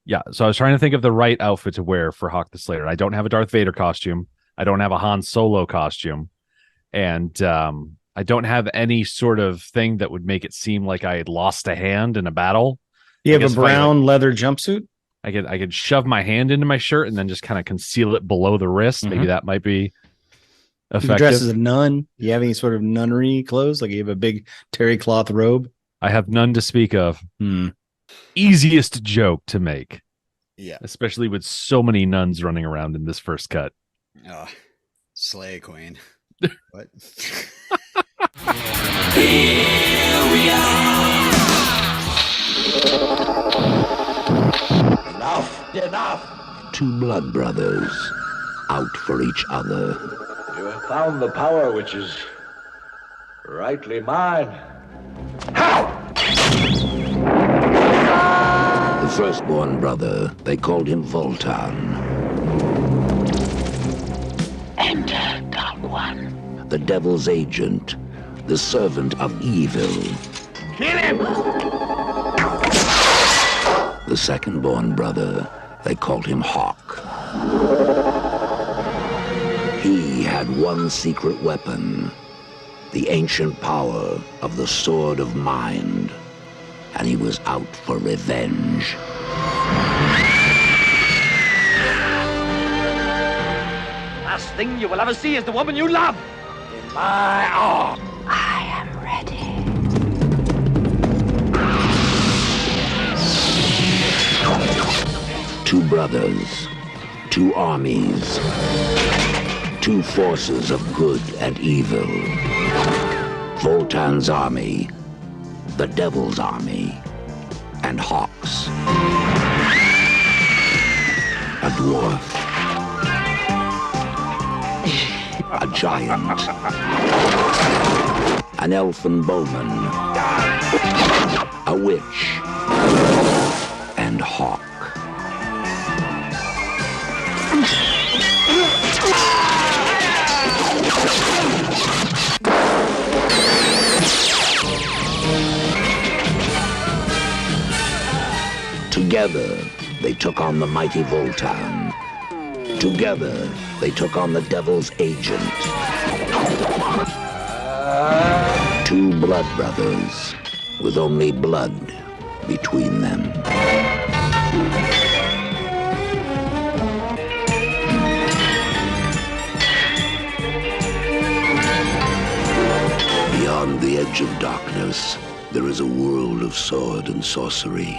Yeah, so I was trying to think of the right outfit to wear for Hawk the Slayer. I don't have a Darth Vader costume. I don't have a Han Solo costume. And I don't have any sort of thing that would make it seem like I had lost a hand in a battle. You have a brown leather jumpsuit? I could shove my hand into my shirt and then just kind of conceal it below the wrist. Maybe that might be effective. You dress as a nun. You have any sort of nunnery clothes? Like you have a big terry cloth robe? I have none to speak of. Easiest joke to make. Yeah. Especially with so many nuns running around in this first cut. Oh, slay queen. What? Here we are. Enough. Two blood brothers out for each other. You have found the power which is rightly mine. How? The firstborn brother, they called him Voltan. Enter, Dark One. The devil's agent, the servant of evil. Kill him! The second-born brother, they called him Hawk. He had one secret weapon, the ancient power of the Sword of Mind, and he was out for revenge. Last thing you will ever see is the woman you love in my arms. I am ready. Two brothers, two armies, two forces of good and evil. Voltan's army, the devil's army, and Hawk's. A dwarf, a giant, an elfin bowman, a witch, and Hawk. Together, they took on the mighty Voltan. Together, they took on the devil's agent. Two blood brothers, with only blood between them. Beyond the edge of darkness, there is a world of sword and sorcery.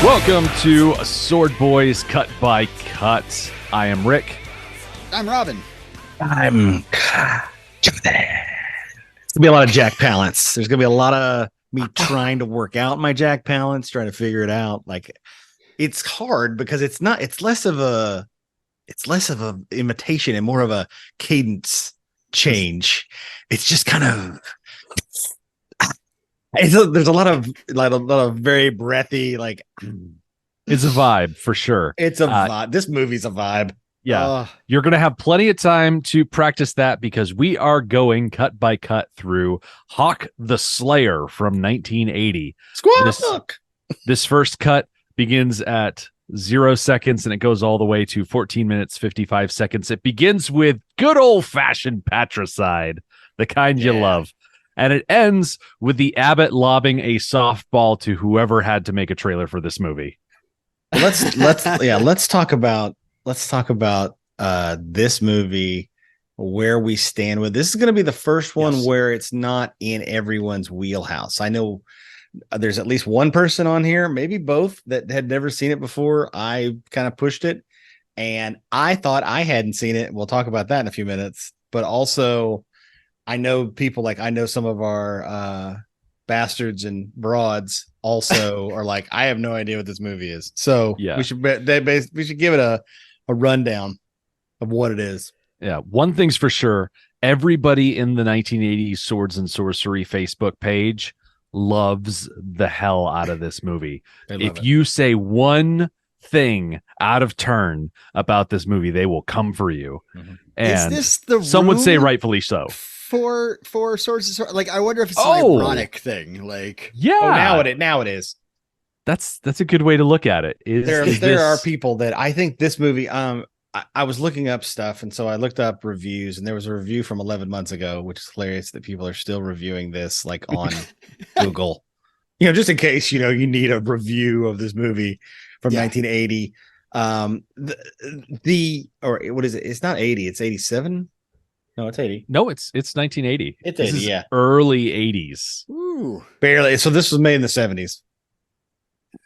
Welcome to Swordboys Cut by Cut. I am Rick. I'm Robin. I'm It's gonna be a lot of Jack Palance. There's gonna be a lot of me trying to work out my Jack Palance, trying to figure it out. Like it's hard because it's less of a imitation and more of a cadence change. It's just kind of there's a lot of very breathy, like it's a vibe for sure. It's a vibe. This movie's a vibe. Yeah, you're going to have plenty of time to practice that because we are going cut by cut through Hawk the Slayer from 1980. Squawk! This first cut begins at 0 seconds and it goes all the way to 14 minutes, 55 seconds. It begins with good old-fashioned patricide, the kind you love. And it ends with the abbot lobbing a softball to whoever had to make a trailer for this movie. Let's talk about this movie, where we stand with this. Is going to be the first one where it's not in everyone's wheelhouse. I know there's at least one person on here, maybe both, that had never seen it before. I kind of pushed it and I thought I hadn't seen it. We'll talk about that in a few minutes, but also I know people, like I know some of our bastards and broads also are like, I have no idea what this movie is. So we should give it a rundown of what it is. Yeah. One thing's for sure. Everybody in the 1980s Swords and Sorcery Facebook page loves the hell out of this movie. If you say one thing out of turn about this movie, they will come for you. Mhm. And is this the some would say room rightfully so. for Swords and Sorcery? Like, I wonder if it's an Oh. ironic thing. Like, Yeah, now it is. that's a good way to look at it. There are people that I think this movie. I was looking up stuff, and so I looked up reviews, and there was a review from 11 months ago, which is hilarious that people are still reviewing this like on Google. Just in case you need a review of this movie from 1980. Or what is it? It's not 80. It's 87. No, it's 80. No, it's 1980. It's This 80, is yeah. early 80s. ooh, Barely. So this was made in the 70s.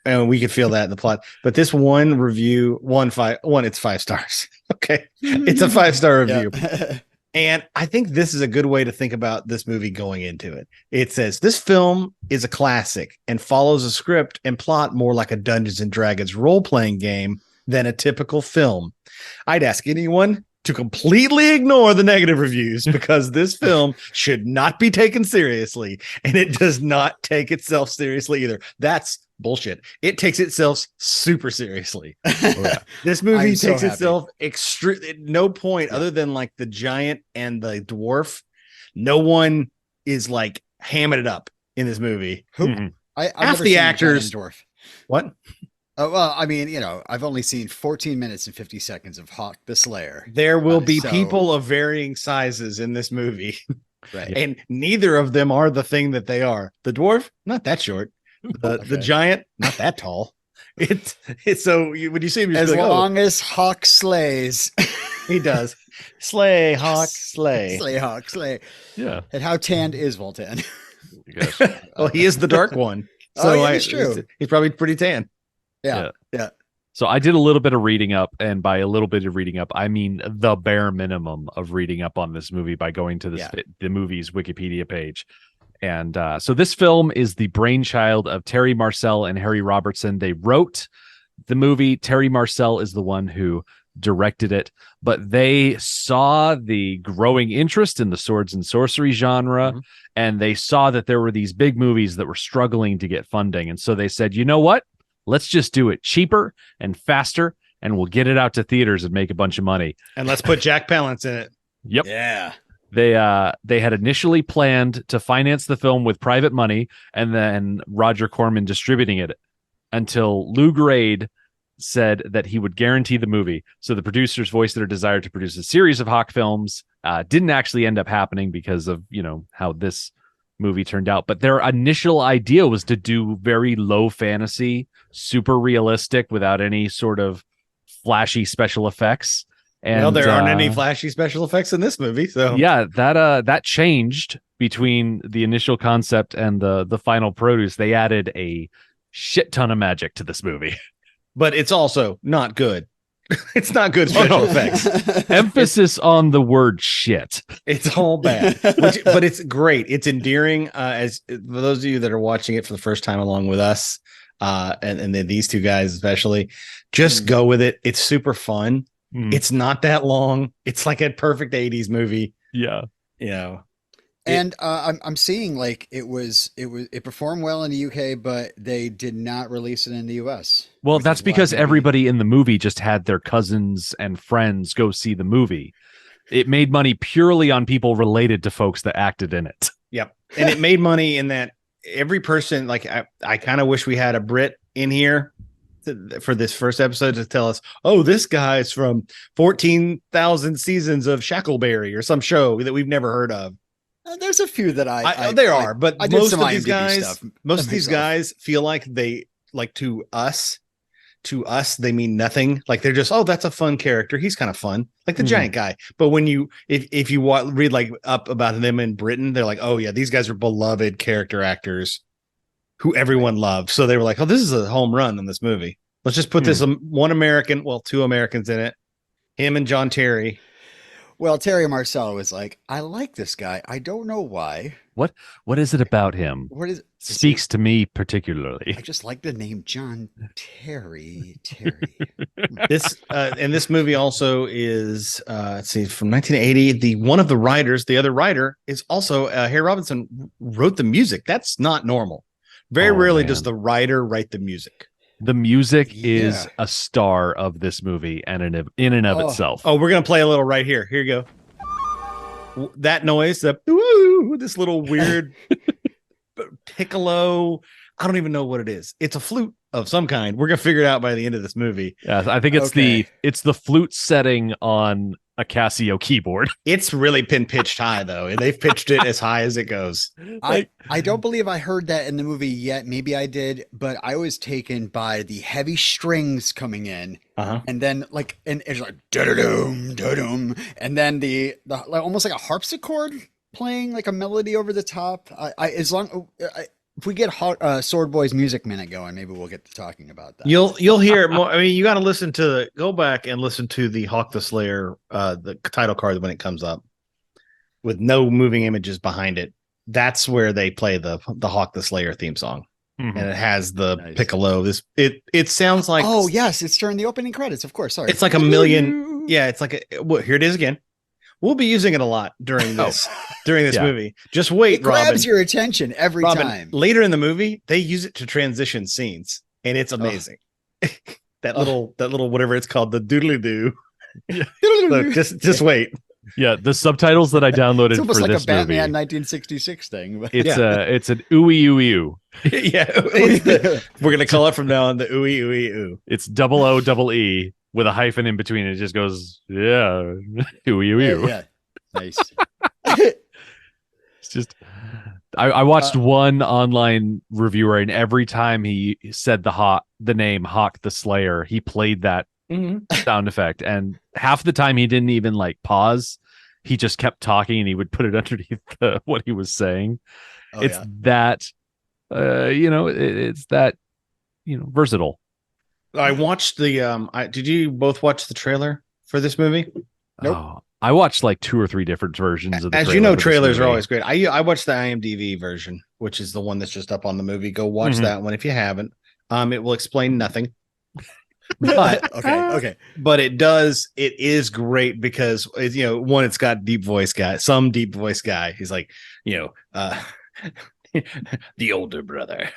And we could feel that in the plot. But this one review, it's 5 stars. Okay. It's a 5-star review. yeah. And I think this is a good way to think about this movie going into it. It says this film is a classic and follows a script and plot more like a Dungeons and Dragons role-playing game than a typical film. I'd ask anyone to completely ignore the negative reviews because this film should not be taken seriously, and it does not take itself seriously either. That's bullshit. It takes itself super seriously. This movie I'm so takes happy. itself extreme. At no point other than like the giant and the dwarf, no one is like hamming it up in this movie. Mhm. I've Half never the seen actors- Giant Dwarf. What? Oh, well, I mean, I've only seen 14 minutes and 50 seconds of Hawk the Slayer. There will be So- people of varying sizes in this movie, Right. and neither of them are the thing that they are. The dwarf, not that short. The Okay. giant, not that tall. It's so when you see him, you're As just like, long as Hawk slays. he does. Slay, Hawk, slay. Slay Hawk, slay. Yeah. And how tanned is Voltan? Well, he is the dark one. So Oh, yeah, that's true. He's probably pretty tan. Yeah. So I did a little bit of reading up, and by a little bit of reading up, I mean the bare minimum of reading up on this movie by going to the movie's Wikipedia page. And so this film is the brainchild of Terry Marcel and Harry Robertson. They wrote the movie. Terry Marcel is the one who directed it, but they saw the growing interest in the swords and sorcery genre, and they saw that there were these big movies that were struggling to get funding. And so they said, you know what? Let's just do it cheaper and faster, and we'll get it out to theaters and make a bunch of money. And let's put Jack Palance in it. Yep. Yeah. They had initially planned to finance the film with private money and then Roger Corman distributing it until Lou Grade said that he would guarantee the movie. So the producers voiced their desire to produce a series of Hawk films. Didn't actually end up happening because of, how this movie turned out. But their initial idea was to do very low fantasy, super realistic without any sort of flashy special effects. And Well, there aren't any flashy special effects in this movie. So yeah, that changed between the initial concept and the final produce. They added a shit ton of magic to this movie. But it's also not good. It's not good special effects. Emphasis on the word shit. It's all bad, but it's great. It's endearing. As for those of you that are watching it for the first time along with us, and then these two guys especially, just go with it. It's super fun. It's not that long. It's like a perfect 80s movie. Yeah. And I'm seeing like it performed well in the UK, but they did not release it in the US. Well, which that's is why because maybe- everybody in the movie just had their cousins and friends go see the movie. It made money purely on people related to folks that acted in it. Yep. And it made money in that every person, like I kind of wish we had a Brit in here for this first episode to tell us, oh, this guy's from 14,000 seasons of Shackleberry or some show that we've never heard of. There's a few that There are, but I did most some of these IMDb guys, stuff most of these myself. guys feel like they like to us, they mean nothing. Like they're just, oh, that's a fun character. He's kind of fun, like the giant guy. But when you, if you read like up about them in Britain, they're like, oh yeah, these guys are beloved character actors who everyone loves. So they were like, oh, this is a home run in this movie. Let's just put this two Americans in it, him and John Terry. Well, Terry Marcel was like, I like this guy. I don't know why. What is it about him? What is Speaks to me particularly. I just like the name John Terry. Terry. This and this movie also is let's see, from 1980. The one of the writers, the other writer, is also Harry Robinson wrote the music. That's not normal. Very rarely does the writer write the music. The music is a star of this movie and in and of itself. Oh, we're gonna play a little right here. Here you go. That noise, this little weird piccolo. I don't even know what it is. It's a flute of some kind. We're gonna figure it out by the end of this movie. Yeah, I think it's the flute setting on a Casio keyboard. It's really pitched high though, and they've pitched it as high as it goes. I don't believe I heard that in the movie yet. Maybe I did, but I was taken by the heavy strings coming in, and then and it's like da-da-dum, da-dum, and then the like, almost like a harpsichord playing like a melody over the top. If we get Swordboys Music Minute going, maybe we'll get to talking about that. You'll hear it more. I mean, you got to go back and listen to the Hawk the Slayer, the title card when it comes up, with no moving images behind it. That's where they play the Hawk the Slayer theme song, and it has the piccolo. It sounds like yes, it's during the opening credits. Of course, sorry. It's like a million. Yeah, it's like here it is again. We'll be using it a lot during this movie. Just wait, it grabs Robin. Your attention every time. Later in the movie, they use it to transition scenes, and it's amazing. that little whatever it's called, the doodly doo. Look, just wait. Yeah, the subtitles that I downloaded it's almost for like this a Batman movie. 1966 thing. But It's an ooey ooey oo. Yeah, we're gonna call it from now on the ooey ooey oo. It's OOEE with a hyphen in between. It just goes ooey ooey oo. Yeah, nice. It's just I watched one online reviewer, and every time he said the name Hawk the Slayer, he played that sound effect, and half the time he didn't even like pause. He just kept talking, and he would put it underneath what he was saying. It's that versatile. I watched the did you both watch the trailer for this movie? Nope. Oh, I watched like 2 or 3 different versions of the As you know, trailers are always great. I watched the IMDb version, which is the one that's just up on the movie. Go watch that one if you haven't. It will explain nothing. But okay. But it is great because one, it's got some deep voice guy. He's like, the older brother.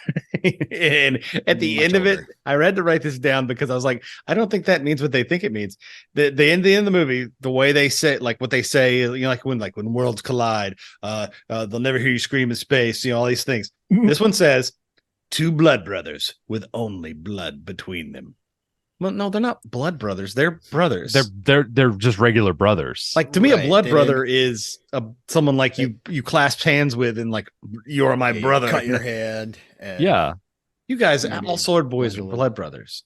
And at the end of it, I had to write this down because I was like, I don't think that means what they think it means. The end of the movie, the way they say, like what they say, like when worlds collide, they'll never hear you scream in space, all these things. This one says 2 blood brothers with only blood between them. Well, no, they're not blood brothers. They're brothers. They're just regular brothers. Like to me, a blood brother is someone like you clasp hands with, and like you're my brother. Cut your hand. Yeah, you guys, all sword boys are blood brothers.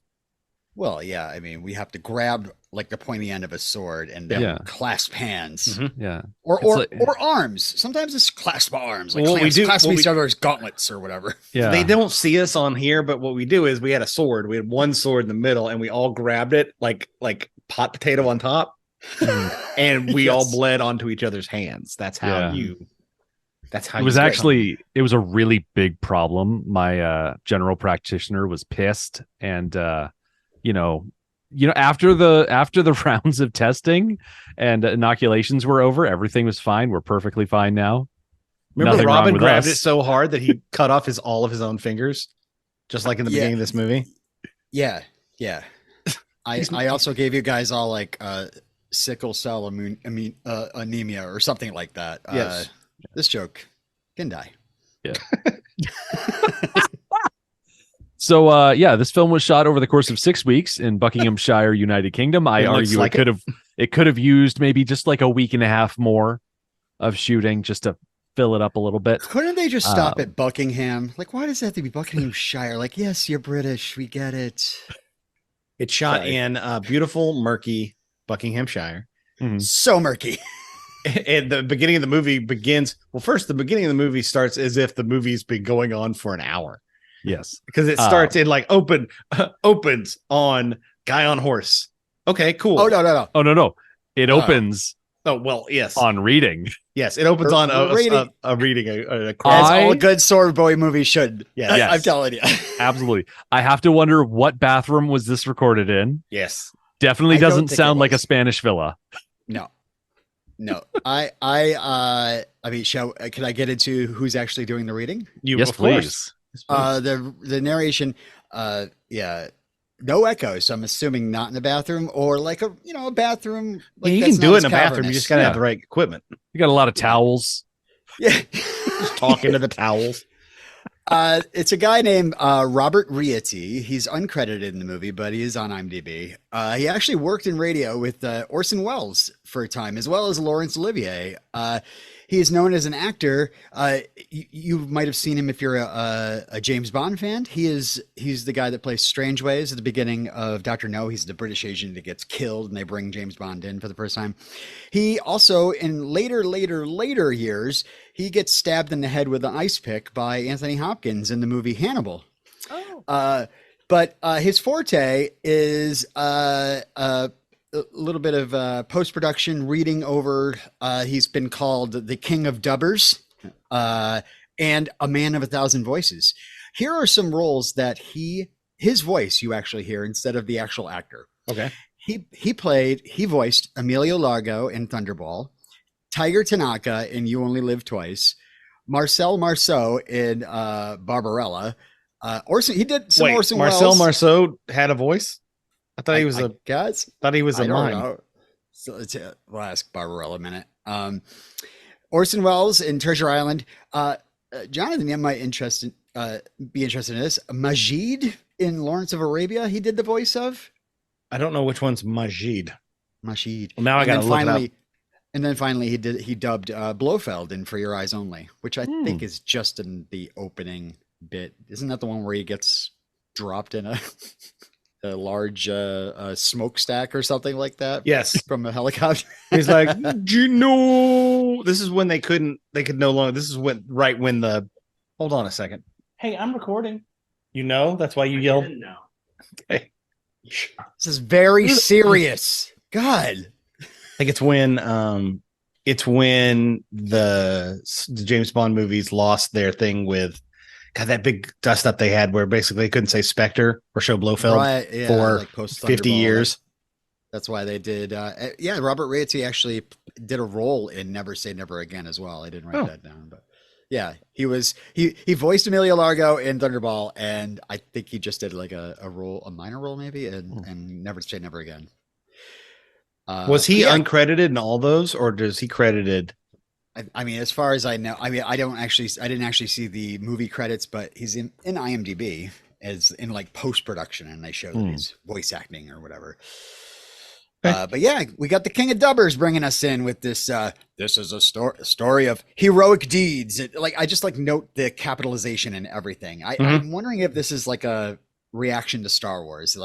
Well, yeah. I mean, we have to grab like the pointy end of a sword and then clasp hands. Yeah, or arms. Sometimes it's clasp arms. Like clasp each other's gauntlets or whatever. Yeah, they don't see us on here, but what we do is we had a sword. We had one sword in the middle, and we all grabbed it like pot potato on top, and we all bled onto each other's hands. That's how you. That's how it was it was a really big problem. My general practitioner was pissed, and after the rounds of testing and inoculations were over, everything was fine. We're perfectly fine now. Remember, Robin grabbed it so hard that he cut off all of his own fingers, just like in the beginning of this movie. Yeah. I also gave you guys all like sickle cell anemia or something like that. Yes. This joke can die. Yeah. So, this film was shot over the course of 6 weeks in Buckinghamshire, United Kingdom. I argue it could have used maybe just like a week and a half more of shooting just to fill it up a little bit. Couldn't they just stop at Buckingham? Like, why does it have to be Buckinghamshire? Like, yes, you're British. We get it. It's shot in beautiful, murky Buckinghamshire. Mm-hmm. So murky. And the beginning of the movie begins. Well, first, the beginning of the movie starts as if the movie's been going on for an hour. Yes, because it starts in like opens on guy on horse. Okay, cool. Oh no! It opens Oh well, yes, on reading. yes. It opens on a Reading. reading As I- all good sword boy movies should. Yeah. Yes. I'm telling you. Absolutely. I have to wonder what bathroom was this recorded in. yes. Definitely I don't doesn't think sound it like a was. Spanish villa. No. I mean, can I get into who's actually doing the reading? Yes, Of course. please. The narration, yeah, no echo. So I'm assuming not in the bathroom or like a bathroom. Like you that's can do not it as in a bathroom. You cavernous. just gotta have Yeah. the right equipment. You got a lot of towels. Yeah. Just talk into the towels. It's a guy named Robert Rieti. He's uncredited in the movie, but he is on IMDb. He actually worked in radio with Orson Welles for a time, as well as Laurence Olivier. He is known as an actor. You might have seen him if you're a James Bond fan. He's the guy that plays Strangeways at the beginning of Dr. No. He's the British agent that gets killed, and they bring James Bond in for the first time. He also, in later years, he gets stabbed in the head with an ice pick by Anthony Hopkins in the movie Hannibal. But his forte is a little bit of post-production reading over. He's been called the King of Dubbers and a man of 1,000 voices. Here are some roles that his voice you actually hear instead of the actual actor. Okay. He voiced Emilio Largo in Thunderball, Tiger Tanaka in You Only Live Twice, Marcel Marceau in Barbarella. Orson, he did some Orson Marcel Welles. Marceau had a voice. I thought he was I guess. Thought he was a I don't mime. know. So we'll ask Barbarella a minute. Orson Welles in Treasure Island. Jonathan, you might be interested in this. Majid in Lawrence of Arabia. He did the voice of I don't know which one's Majid. Majid. Well, now I gotta look it up. And then finally, he dubbed Blofeld in For Your Eyes Only, which I think is just in the opening bit. Isn't that the one where he gets dropped in a large smokestack or something like that? Yes. From a helicopter. He's like, "Do you know?" This is when they could no longer. This is when the. Hold on a second. Hey, I'm recording. You know, that's why you yelled. No. Okay. This is very serious. God. I think it's when the James Bond movies lost their thing with that big dust up they had where basically they couldn't say Spectre or show Blofeld for like post 50 Thunderball. years. That's why they did. Robert Rieti actually did a role in Never Say Never Again as well. I didn't write that down, but yeah, he voiced Emilio Largo in Thunderball, and I think he just did like a minor role maybe, and Never Say Never Again. Was he uncredited in all those, or does he credited? I mean, as far as I know, I didn't actually see the movie credits, but he's in IMDb as in like post production, and they show that he's voice acting or whatever. But yeah, we got the King of Dubbers bringing us in with this. This is a story of heroic deeds. I just note the capitalization and everything. I'm wondering if this is like a reaction to Star Wars.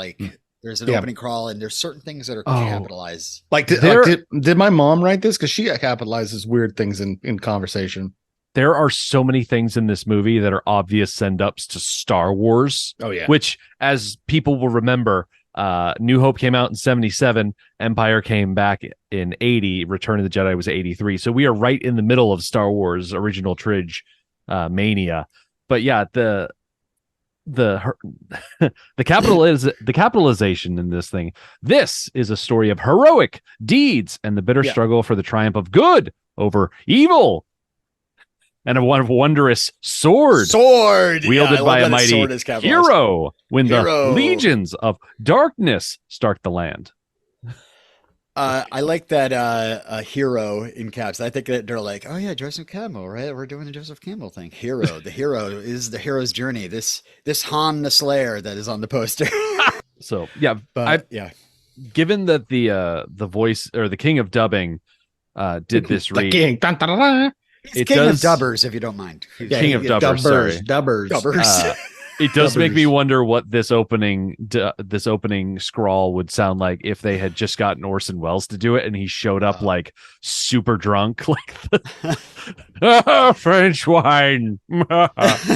There's an opening crawl, and there's certain things that are capitalized. Did my mom write this? Because she capitalizes weird things in conversation. There are so many things in this movie that are obvious send-ups to Star Wars. Oh yeah, which, as people will remember, New Hope came out in 77, Empire came back in 80, Return of the Jedi was 83. So we are right in the middle of Star Wars original trig mania. But yeah, the capitalization in this thing. This is a story of heroic deeds and the bitter struggle for the triumph of good over evil, and a wondrous sword wielded by a mighty hero when the legions of darkness start the land. I like that hero in caps. I think that they're like, oh yeah, Joseph Campbell, right? We're doing the Joseph Campbell thing. Hero, the hero is the hero's journey. This Han the Slayer that is on the poster. So yeah, but given that the voice or the King of Dubbing did this read, he's King of Dubbers, if you don't mind. King of Dubbers, sorry. Dubbers. It does make me wonder what this opening scrawl would sound like if they had just gotten Orson Welles to do it and he showed up like super drunk, like French wine. Well,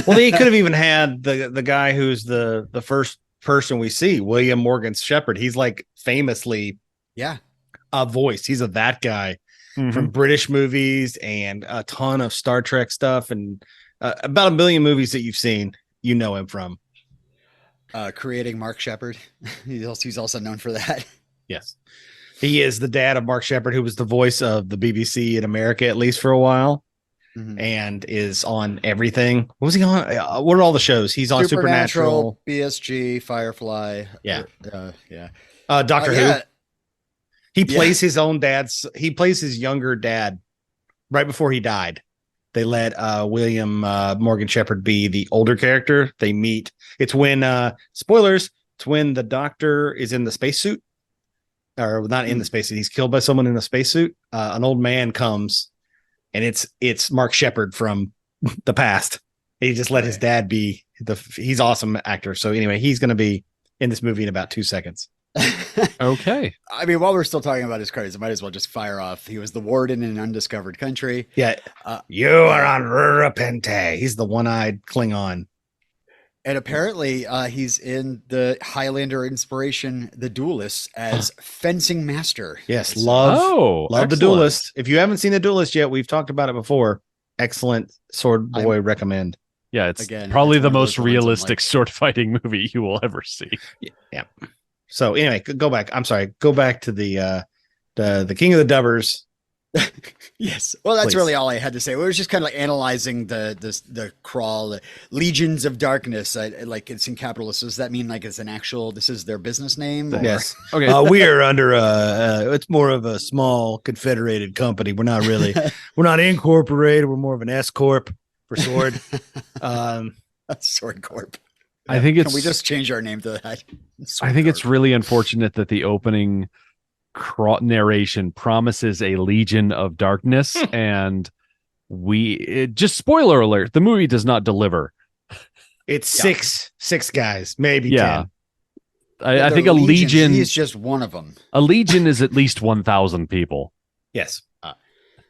they could have even had the guy who's the first person we see, William Morgan Sheppard. He's like famously a voice. He's that guy. from British movies and a ton of Star Trek stuff, and about 1 billion movies that you've seen. You know him from creating Mark Sheppard. He's also known for that. Yes, he is the dad of Mark Sheppard, who was the voice of the BBC in America at least for a while. And is on everything. What was he on? What are all the shows? He's on Supernatural, BSG, Firefly. Yeah. Doctor Who. He plays his own dad's. He plays his younger dad right before he died. They let William Morgan Sheppard be the older character. They meet. It's when spoilers. It's when the Doctor is in the spacesuit, or not in the spacesuit. He's killed by someone in a spacesuit. An old man comes. And it's Mark Sheppard from the past. He just let his dad be he's awesome actor. So anyway, he's going to be in this movie in about 2 seconds. Okay. I mean, while we're still talking about his credits, I might as well just fire off. He was the warden in an undiscovered country. Yeah. You are on Rurapente. He's the one-eyed Klingon. And apparently he's in the Highlander inspiration, The Duelist, as fencing master. Yes, love excellent. The Duelist. If you haven't seen The Duelist yet, we've talked about it before. Excellent sword boy recommend. Yeah, it's probably the most realistic sword fighting movie you will ever see. Yeah. So anyway, go back. I'm sorry. Go back to the King of the Dubbers. Yes. Well, that's really all I had to say. It was just kind of like analyzing the crawl, the Legions of Darkness. Like it's in capitalists. Does that mean like it's an actual? This is their business name? Or? Yes. Okay. We are under it's more of a small confederated company. We're not really. We're not incorporated. We're more of an S corp for sword. Sword Corp. I think it's. Can we just change our name to that? I think it's really unfortunate that the opening narration promises a legion of darkness, and just spoiler alert, the movie does not deliver. It's six guys, maybe 10. I think a legion is just one of them. A legion is at least 1,000 people. Yes.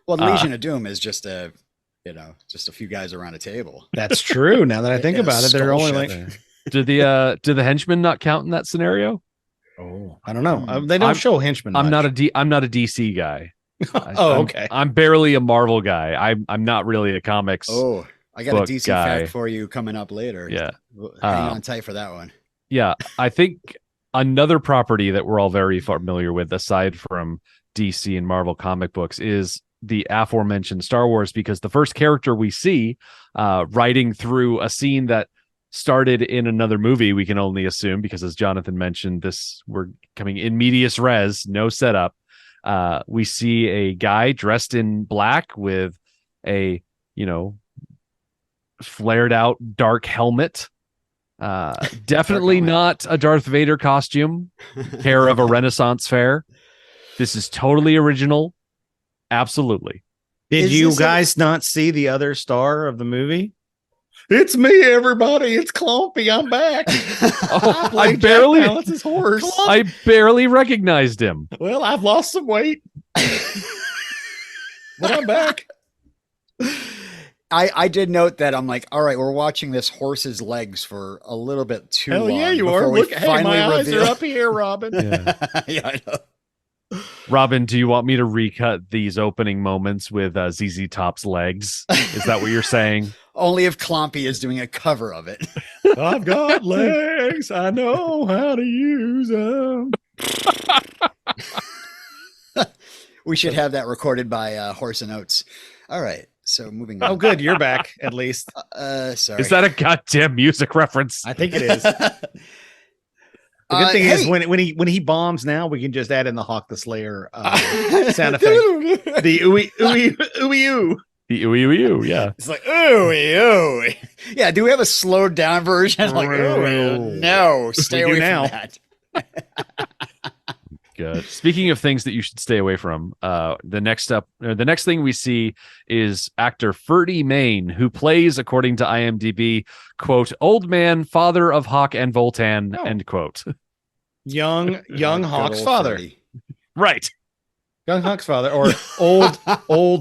Well, the Legion of Doom is just a few guys around a table. That's true. Now that I think about it, they're only like. Do the henchmen not count in that scenario? Oh, I don't know. They don't show henchmen. I'm not a DC guy. Okay. I'm barely a Marvel guy. I'm not really a comics. Oh, I got a DC fact for you coming up later. Yeah, hang on tight for that one. Yeah, I think another property that we're all very familiar with, aside from DC and Marvel comic books, is the aforementioned Star Wars, because the first character we see riding through a scene that started in another movie, we can only assume, because as Jonathan mentioned, we're coming in medias res, no setup. We see a guy dressed in black with a, flared out dark helmet. Definitely not a Darth Vader costume, care of a Renaissance fair. This is totally original. Absolutely. Did you guys not see the other star of the movie? It's me, everybody. It's Clompy. I'm back. I barely Jack Palance's horse. I barely recognized him. Well, I've lost some weight, but I'm back. I did note that. I'm like, all right, we're watching this horse's legs for a little bit too long. Hell yeah, you are. Look, hey, my eyes are up here, Robin. Yeah. Yeah, I know. Robin, do you want me to recut these opening moments with ZZ Top's legs? Is that what you're saying? Only if Clompy is doing a cover of it. I've got legs. I know how to use them. We should have that recorded by Horse and Oates. All right. So moving on. Oh, good. You're back, at least. Sorry. Is that a goddamn music reference? I think it is. The good thing is when he bombs now, we can just add in the Hawk the Slayer sound effect. The ooey ooey ooey oo. The ooey ooey ooey, yeah. It's like ooey ooey. Yeah, do we have a slowed down version? Like, no, stay away from that. Good. Speaking of things that you should stay away from, the next thing we see is actor Ferdy Mayne, who plays, according to IMDb, quote, old man, father of Hawk and Voltan, end quote. Young Hawk's father. Freddy. Right. Young Hawk's father, or old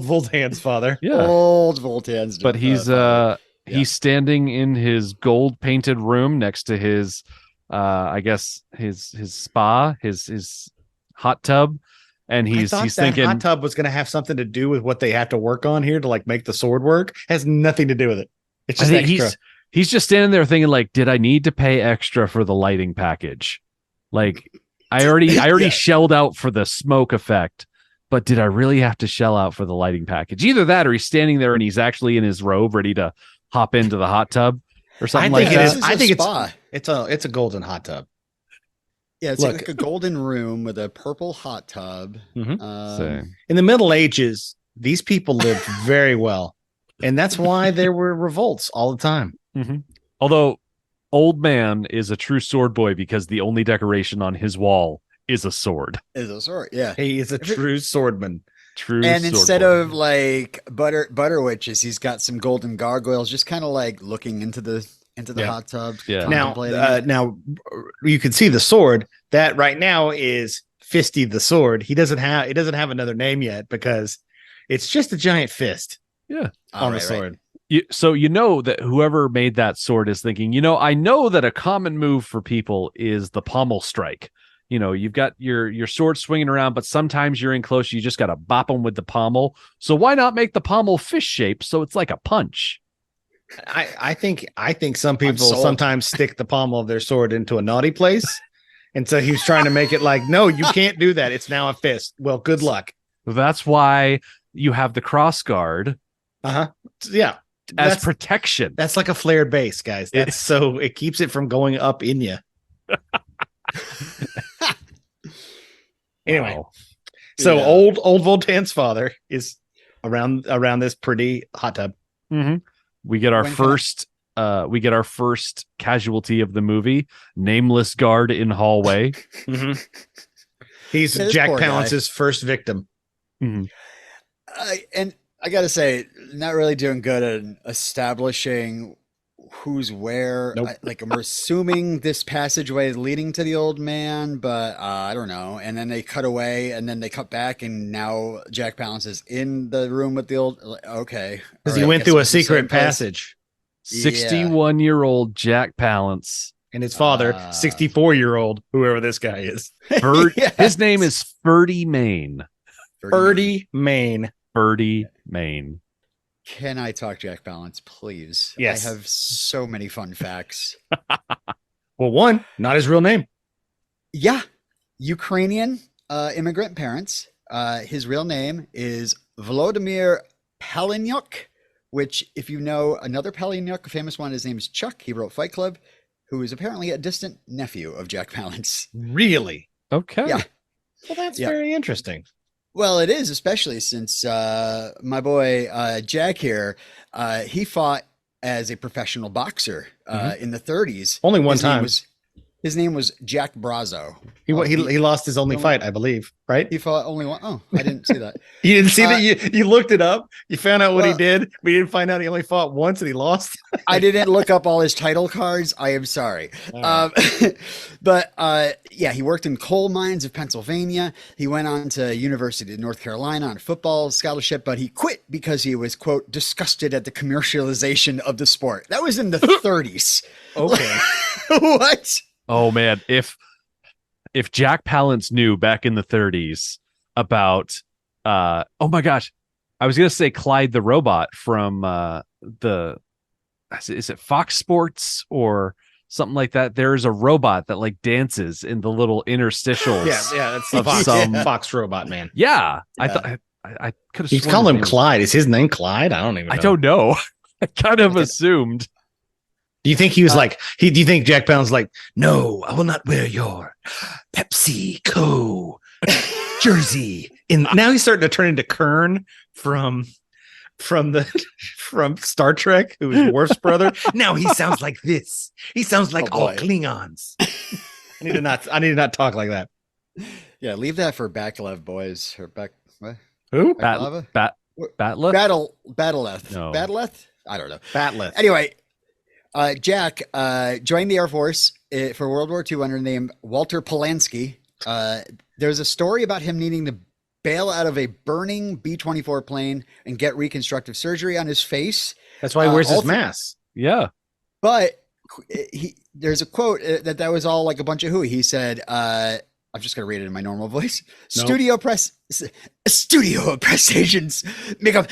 Voltan's father. Yeah. Old Voltan's. But he's standing in his gold painted room next to his I guess his spa, his hot tub, and I thought he's that thinking hot tub was going to have something to do with what they have to work on here to like make the sword work. Has nothing to do with it. It's I just think extra. he's just standing there thinking like, did I need to pay extra for the lighting package? Like I already shelled out for the smoke effect, but did I really have to shell out for the lighting package? Either that or he's standing there and he's actually in his robe ready to hop into the hot tub or something like that. I think spa. it's a golden hot tub. Yeah, it's Look. like a golden room with a purple hot tub. Mhm. So, In the Middle Ages, these people lived very well. And that's why there were revolts all the time. although Old Man is a true sword boy because the only decoration on his wall is a sword. Is a sword, yeah. He is a true swordman. True. And sword instead boy. of like butter witches, he's got some golden gargoyles, just kind of like looking into the Yeah. hot tub. Yeah. contemplating it. Now you can see the sword that right now is Fisty the sword. He doesn't have another name yet because it's just a giant fist Yeah. on the Right. sword. So you know that whoever made that sword is thinking, I know that a common move for people is the pommel strike. You've got your sword swinging around, but sometimes you're in close, you just got to bop them with the pommel. So why not make the pommel fish shaped so it's like a punch? I think some people sold. sometimes stick the pommel of their sword into a naughty place. And so he was trying to make it like, no, you can't do that. It's now a fist. Well, good luck. That's why you have the cross guard Yeah. as protection. That's like a flared base, guys. That's so it keeps it from going up in you. Anyway, Wow. so Yeah. old Voltan's father is around this pretty hot tub. We get our When can first casualty of the movie, nameless guard in hallway. He's Yeah, this Jack poor guy. Palance's first victim. And I gotta say, not really doing good at establishing who's where. Nope. I'm assuming this passageway is leading to the old man, but I don't know. And then they cut away, and then they cut back, and now Jack Palance is in the room with the old. Okay, Because all he right, went guess through a it's the same secret place. passage. 61-year-old Jack Palance. And his father, 64-year-old, whoever this guy is. Yes. His name is Ferdy Main. Birdie Maine. Ferdy Main. Can I talk Jack Palance, please? Yes. I have so many fun facts. Well, one, not his real name. Yeah, Ukrainian immigrant parents. His real name is Volodymyr Palinyuk, which, if you know another Palinyuk, a famous one, his name is Chuck. He wrote Fight Club, who is apparently a distant nephew of Jack Palance. Really? Okay. Yeah. Well, that's Yeah. very interesting. Well, it is, especially since my boy Jack here, he fought as a professional boxer in the 30s. Only one His name time. His name was Jack Brazo. He lost his only fight, I believe, right? He fought only one. Oh, I didn't see that. You didn't see that? You looked it up. You found out what he Well- did. We didn't find out he only fought once and he lost. I didn't look up all his title cards. I am sorry. But yeah, he worked in coal mines of Pennsylvania. He went on to University of North Carolina on a football scholarship, but he quit because he was, quote, disgusted at the commercialization of the sport. That was in the 30s. Okay. What? Oh man, if Jack Palance knew back in the 30s about oh my gosh, I was gonna say Clyde the robot from is it Fox Sports or something like that? There's a robot that like dances in the little interstitials. Yeah, that's Of the some- Fox robot man. Yeah. I Yeah. thought I could have. He's calling him Clyde. Is his name Clyde? I don't even know. I don't know. I kind of assumed. Do you think he was like, do you think Jack Pound's like, no, I will not wear your Pepsi Co jersey. Now he's starting to turn into Kern from Star Trek, who is Worf's brother. Now he sounds like this. He sounds like Oh, all boy. Klingons. I need to not talk like that. Yeah, leave that for Backlev boys. Or what? Who? Baklava? Batleth? Battleth. No. Battleth? I don't know. Batleth. Anyway, Jack joined the Air Force for World War II under the name Walter Polanski. There's a story about him needing to bail out of a burning B-24 plane and get reconstructive surgery on his face. That's why he wears all his th- mask. Yeah. But there's a quote that was all like a bunch of hooey. He said, I'm just going to read it in my normal voice. Nope. Studio press agents make up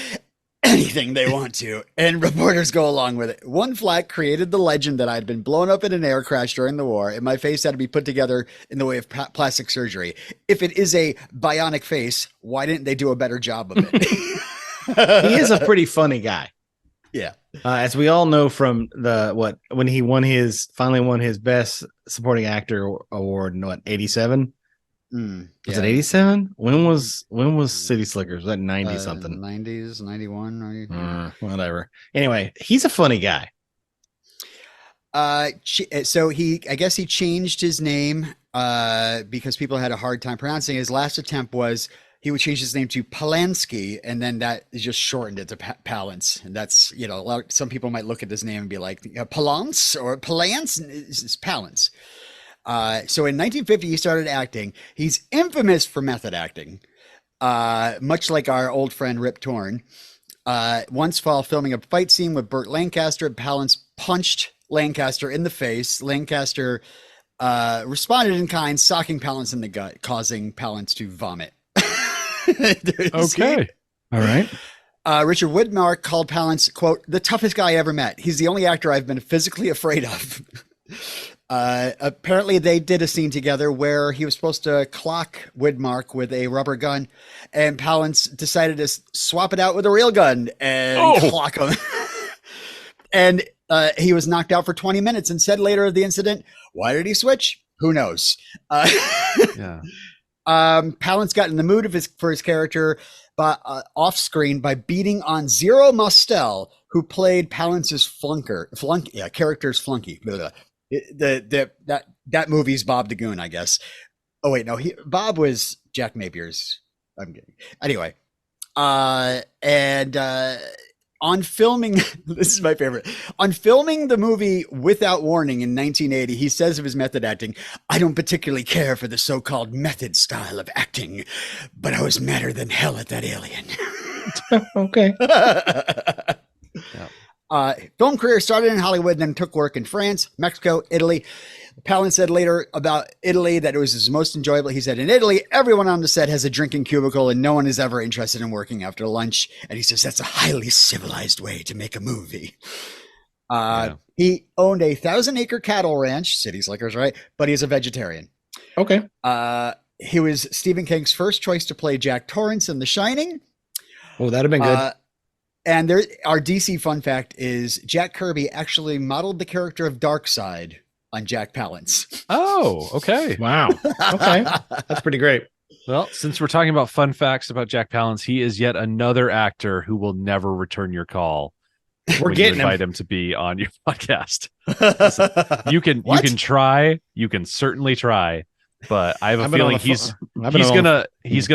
anything they want to, and reporters go along with it. One flat created the legend that I'd been blown up in an air crash during the war, and my face had to be put together in the way of plastic surgery. If it is a bionic face, why didn't they do a better job of it? He is a pretty funny guy. Yeah. As we all know from when he finally won his best supporting actor award in 87? Was it 87? When was City Slickers? Was that 90 something? 90s, 91, whatever. Anyway, he's a funny guy. So I guess he changed his name because people had a hard time pronouncing it. His last attempt was he would change his name to Palansky, and then that just shortened it to Palance. And that's, some people might look at this name and be like, Palance or Palance? It's Palance. So in 1950, he started acting. He's infamous for method acting, much like our old friend Rip Torn. Once while filming a fight scene with Burt Lancaster, Palance punched Lancaster in the face. Lancaster responded in kind, socking Palance in the gut, causing Palance to vomit. Okay. All right. Richard Widmark called Palance, quote, the toughest guy I ever met. He's the only actor I've been physically afraid of. Apparently they did a scene together where he was supposed to clock Widmark with a rubber gun, and Palance decided to swap it out with a real gun and clock him. And he was knocked out for 20 minutes and said later of the incident, why did he switch? Who knows? Palance got in the mood for his character off screen by beating on Zero Mostel, who played Palance's character's flunky. That movie's Bob the Goon, I guess. Oh wait, no, Bob was Jack Napier's. I'm kidding. Anyway, on filming, this is my favorite. On filming the movie Without Warning in 1980, he says of his method acting, I don't particularly care for the so-called method style of acting, but I was madder than hell at that alien. Okay. Film career started in Hollywood and then took work in France, Mexico, Italy. Palance said later about Italy that it was his most enjoyable. He said, in Italy, everyone on the set has a drinking cubicle and no one is ever interested in working after lunch. And he says, that's a highly civilized way to make a movie. He owned a 1,000-acre cattle ranch, City Slickers, right? But he's a vegetarian. Okay. He was Stephen King's first choice to play Jack Torrance in The Shining. Oh, that'd have been good. And our DC fun fact is Jack Kirby actually modeled the character of Darkseid on Jack Palance. Oh, okay. Wow. Okay. That's pretty great. Well, since we're talking about fun facts about Jack Palance, he is yet another actor who will never return your call. We're getting invite him to be on your podcast. You can try. You can certainly try. But I have a feeling he's gonna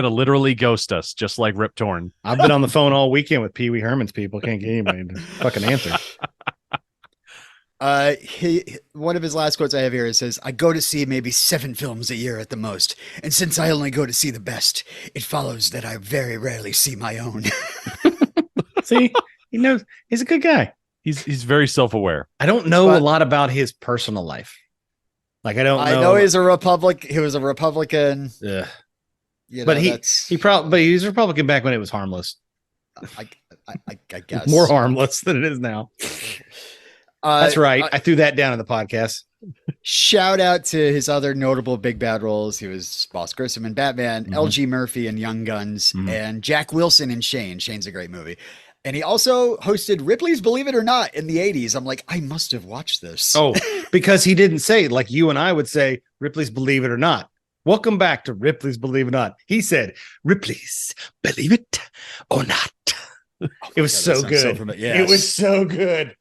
literally ghost us, just like Rip Torn. I've been on the phone all weekend with Pee Wee Herman's people. Can't get anybody to fucking answer. One of his last quotes I have here, it says, I go to see maybe 7 films a year at the most. And since I only go to see the best, it follows that I very rarely see my own. See, he knows he's a good guy. He's very self-aware. I don't know a lot about his personal life. Like, I know he's a Republican. He was a Republican. Yeah. But he was a Republican back when it was harmless. I guess more harmless than it is now. That's right. I threw that down in the podcast. Shout out to his other notable big bad roles. He was Boss Grissom in Batman, L.G. Murphy in Young Guns, and Jack Wilson in Shane. Shane's a great movie. And he also hosted Ripley's Believe It or Not in the 80s. I'm like, I must have watched this. Oh, because he didn't say, like you and I would say, Ripley's Believe It or Not. Welcome back to Ripley's Believe It or Not. He said, Ripley's Believe It or Not. It was so good. It was so good.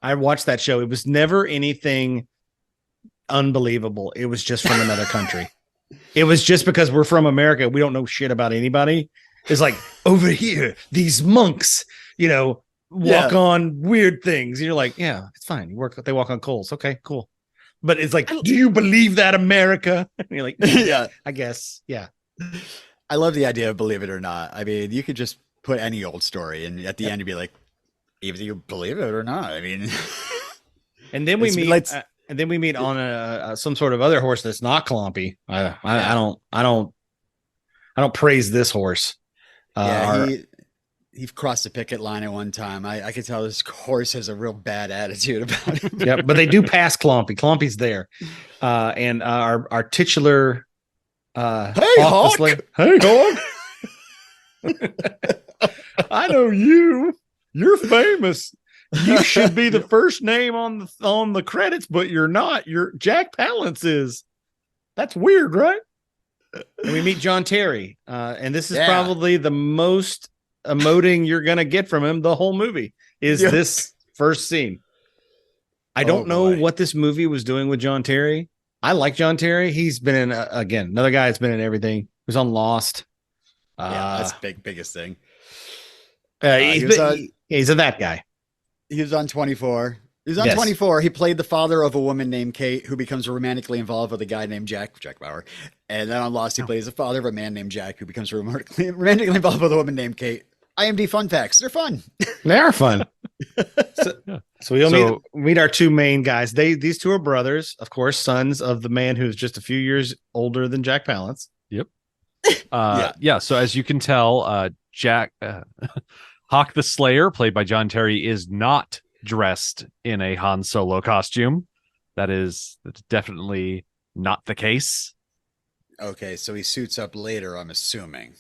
I watched that show. It was never anything unbelievable. It was just from another country. It was just because we're from America. We don't know shit about anybody. It's like, over here, these monks, walk on weird things. And you're like, yeah, it's fine. They walk on coals. Okay, cool. But it's like, do you believe that, America? And you're like, yeah, I guess. Yeah. I love the idea of Believe It or Not. I mean, you could just put any old story and at the end you'd be like, either you believe it or not. I mean, and then we meet And then we meet on some sort of other horse that's not Clompy. I don't praise this horse. He crossed the picket line at one time. I could tell this horse has a real bad attitude about him. Yeah, but they do pass Clompy. Clompy's there. And our titular Hey, Hawk! Hey, Hawk! I know you. You're famous. You should be the first name on the credits, but you're not. You're Jack Palance is. That's weird, right? And we meet John Terry. And this is probably the most emoting you're gonna get from him the whole movie is this first scene. I don't know what this movie was doing with John Terry. I like John Terry. He's been in again, another guy that's been in everything. He was on Lost. That's biggest thing. He's that guy. He was on 24. He was on 24. He played the father of a woman named Kate who becomes romantically involved with a guy named Jack Bauer. And then on Lost, he plays the father of a man named Jack who becomes romantically involved with a woman named Kate. IMD fun facts. They're fun. They are fun. So we'll meet our two main guys. These two are brothers, of course, sons of the man who's just a few years older than Jack Palance. Yep. So as you can tell, Jack Hawk the Slayer, played by John Terry, is not dressed in a Han Solo costume. That's definitely not the case. Okay, so he suits up later, I'm assuming.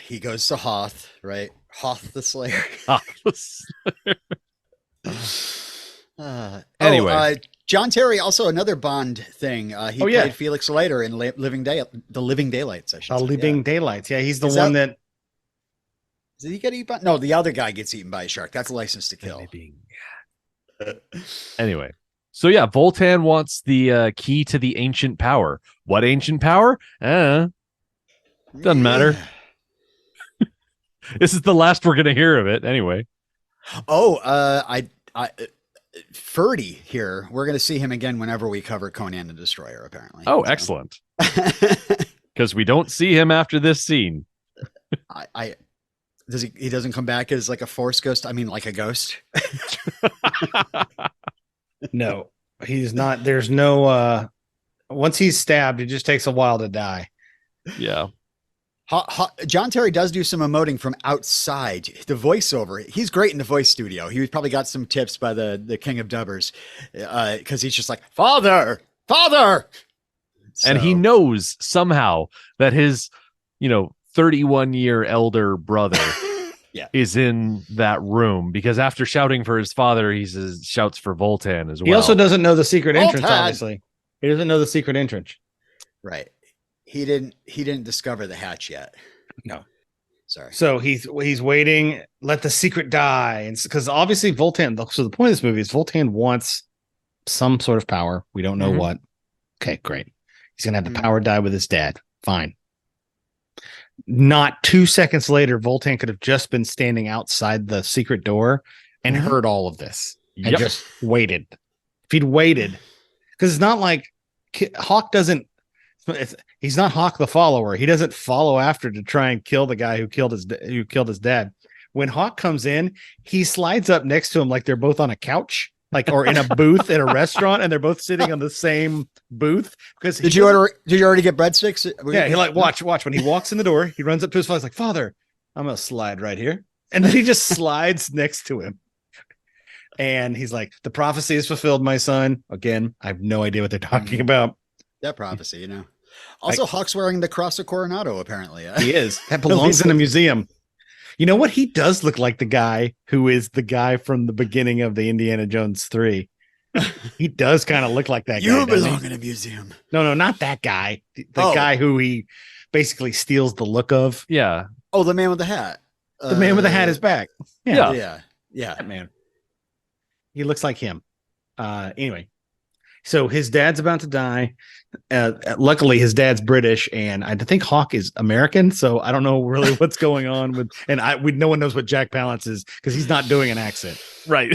He goes to Hoth, right? Hoth the Slayer. Anyway. John Terry, also another Bond thing. He played Felix Leiter in The Living Daylights, I should say. Living Daylights. Yeah, he's the one that... Did he get eaten by? No, the other guy gets eaten by a shark. That's License to Kill. Anyway. So yeah, Voltan wants the key to the ancient power. What ancient power? Doesn't matter. This is the last we're going to hear of it anyway. Ferdy here. We're going to see him again whenever we cover Conan the Destroyer, apparently. Oh, excellent. Because we don't see him after this scene. He doesn't come back as like a force ghost. I mean, like a ghost. No, he's not. There's no, once he's stabbed, it just takes a while to die. Yeah. John Terry does do some emoting from outside. The voiceover, he's great in the voice studio. He probably got some tips by the king of dubbers, because he's just like, father. And he knows somehow that his, 31-year elder brother is in that room, because after shouting for his father, he shouts for Voltan as well. He also doesn't know the secret entrance, obviously. He doesn't know the secret entrance. Right. He didn't discover the hatch yet. No. Sorry. So he's waiting, let the secret die. And because obviously Voltan, so the point of this movie is Voltan wants some sort of power. We don't know what. Okay, great. He's going to have the power die with his dad. Fine. Not 2 seconds later, Voltan could have just been standing outside the secret door and heard all of this and just waited. If he'd waited, because it's not like Hawk doesn't, he's not Hawk the follower. He doesn't follow after to try and kill the guy who killed his dad. When Hawk comes in, he slides up next to him like they're both on a couch, or in a booth at a restaurant, and they're both sitting on the same booth. Because did you already get breadsticks? Yeah, he watch when he walks in the door, he runs up to his father, he's like, "Father, I'm gonna slide right here," and then he just slides next to him. And he's like, "The prophecy is fulfilled, my son." Again, I have no idea what they're talking about. That prophecy, Also, Hawk's wearing the Cross of Coronado, apparently. He is. That belongs in a museum. You know what? He does look like the guy who is the guy from the beginning of the Indiana Jones 3. He does kind of look like that guy. You belong in a museum. No, not that guy. The guy who he basically steals the look of. Yeah. Oh, the man with the hat. The man with the hat is back. Yeah. That man. He looks like him. Anyway. So his dad's about to die. Luckily, his dad's British, and I think Hawk is American. So I don't know really what's going on with. And no one knows what Jack Palance is because he's not doing an accent. Right.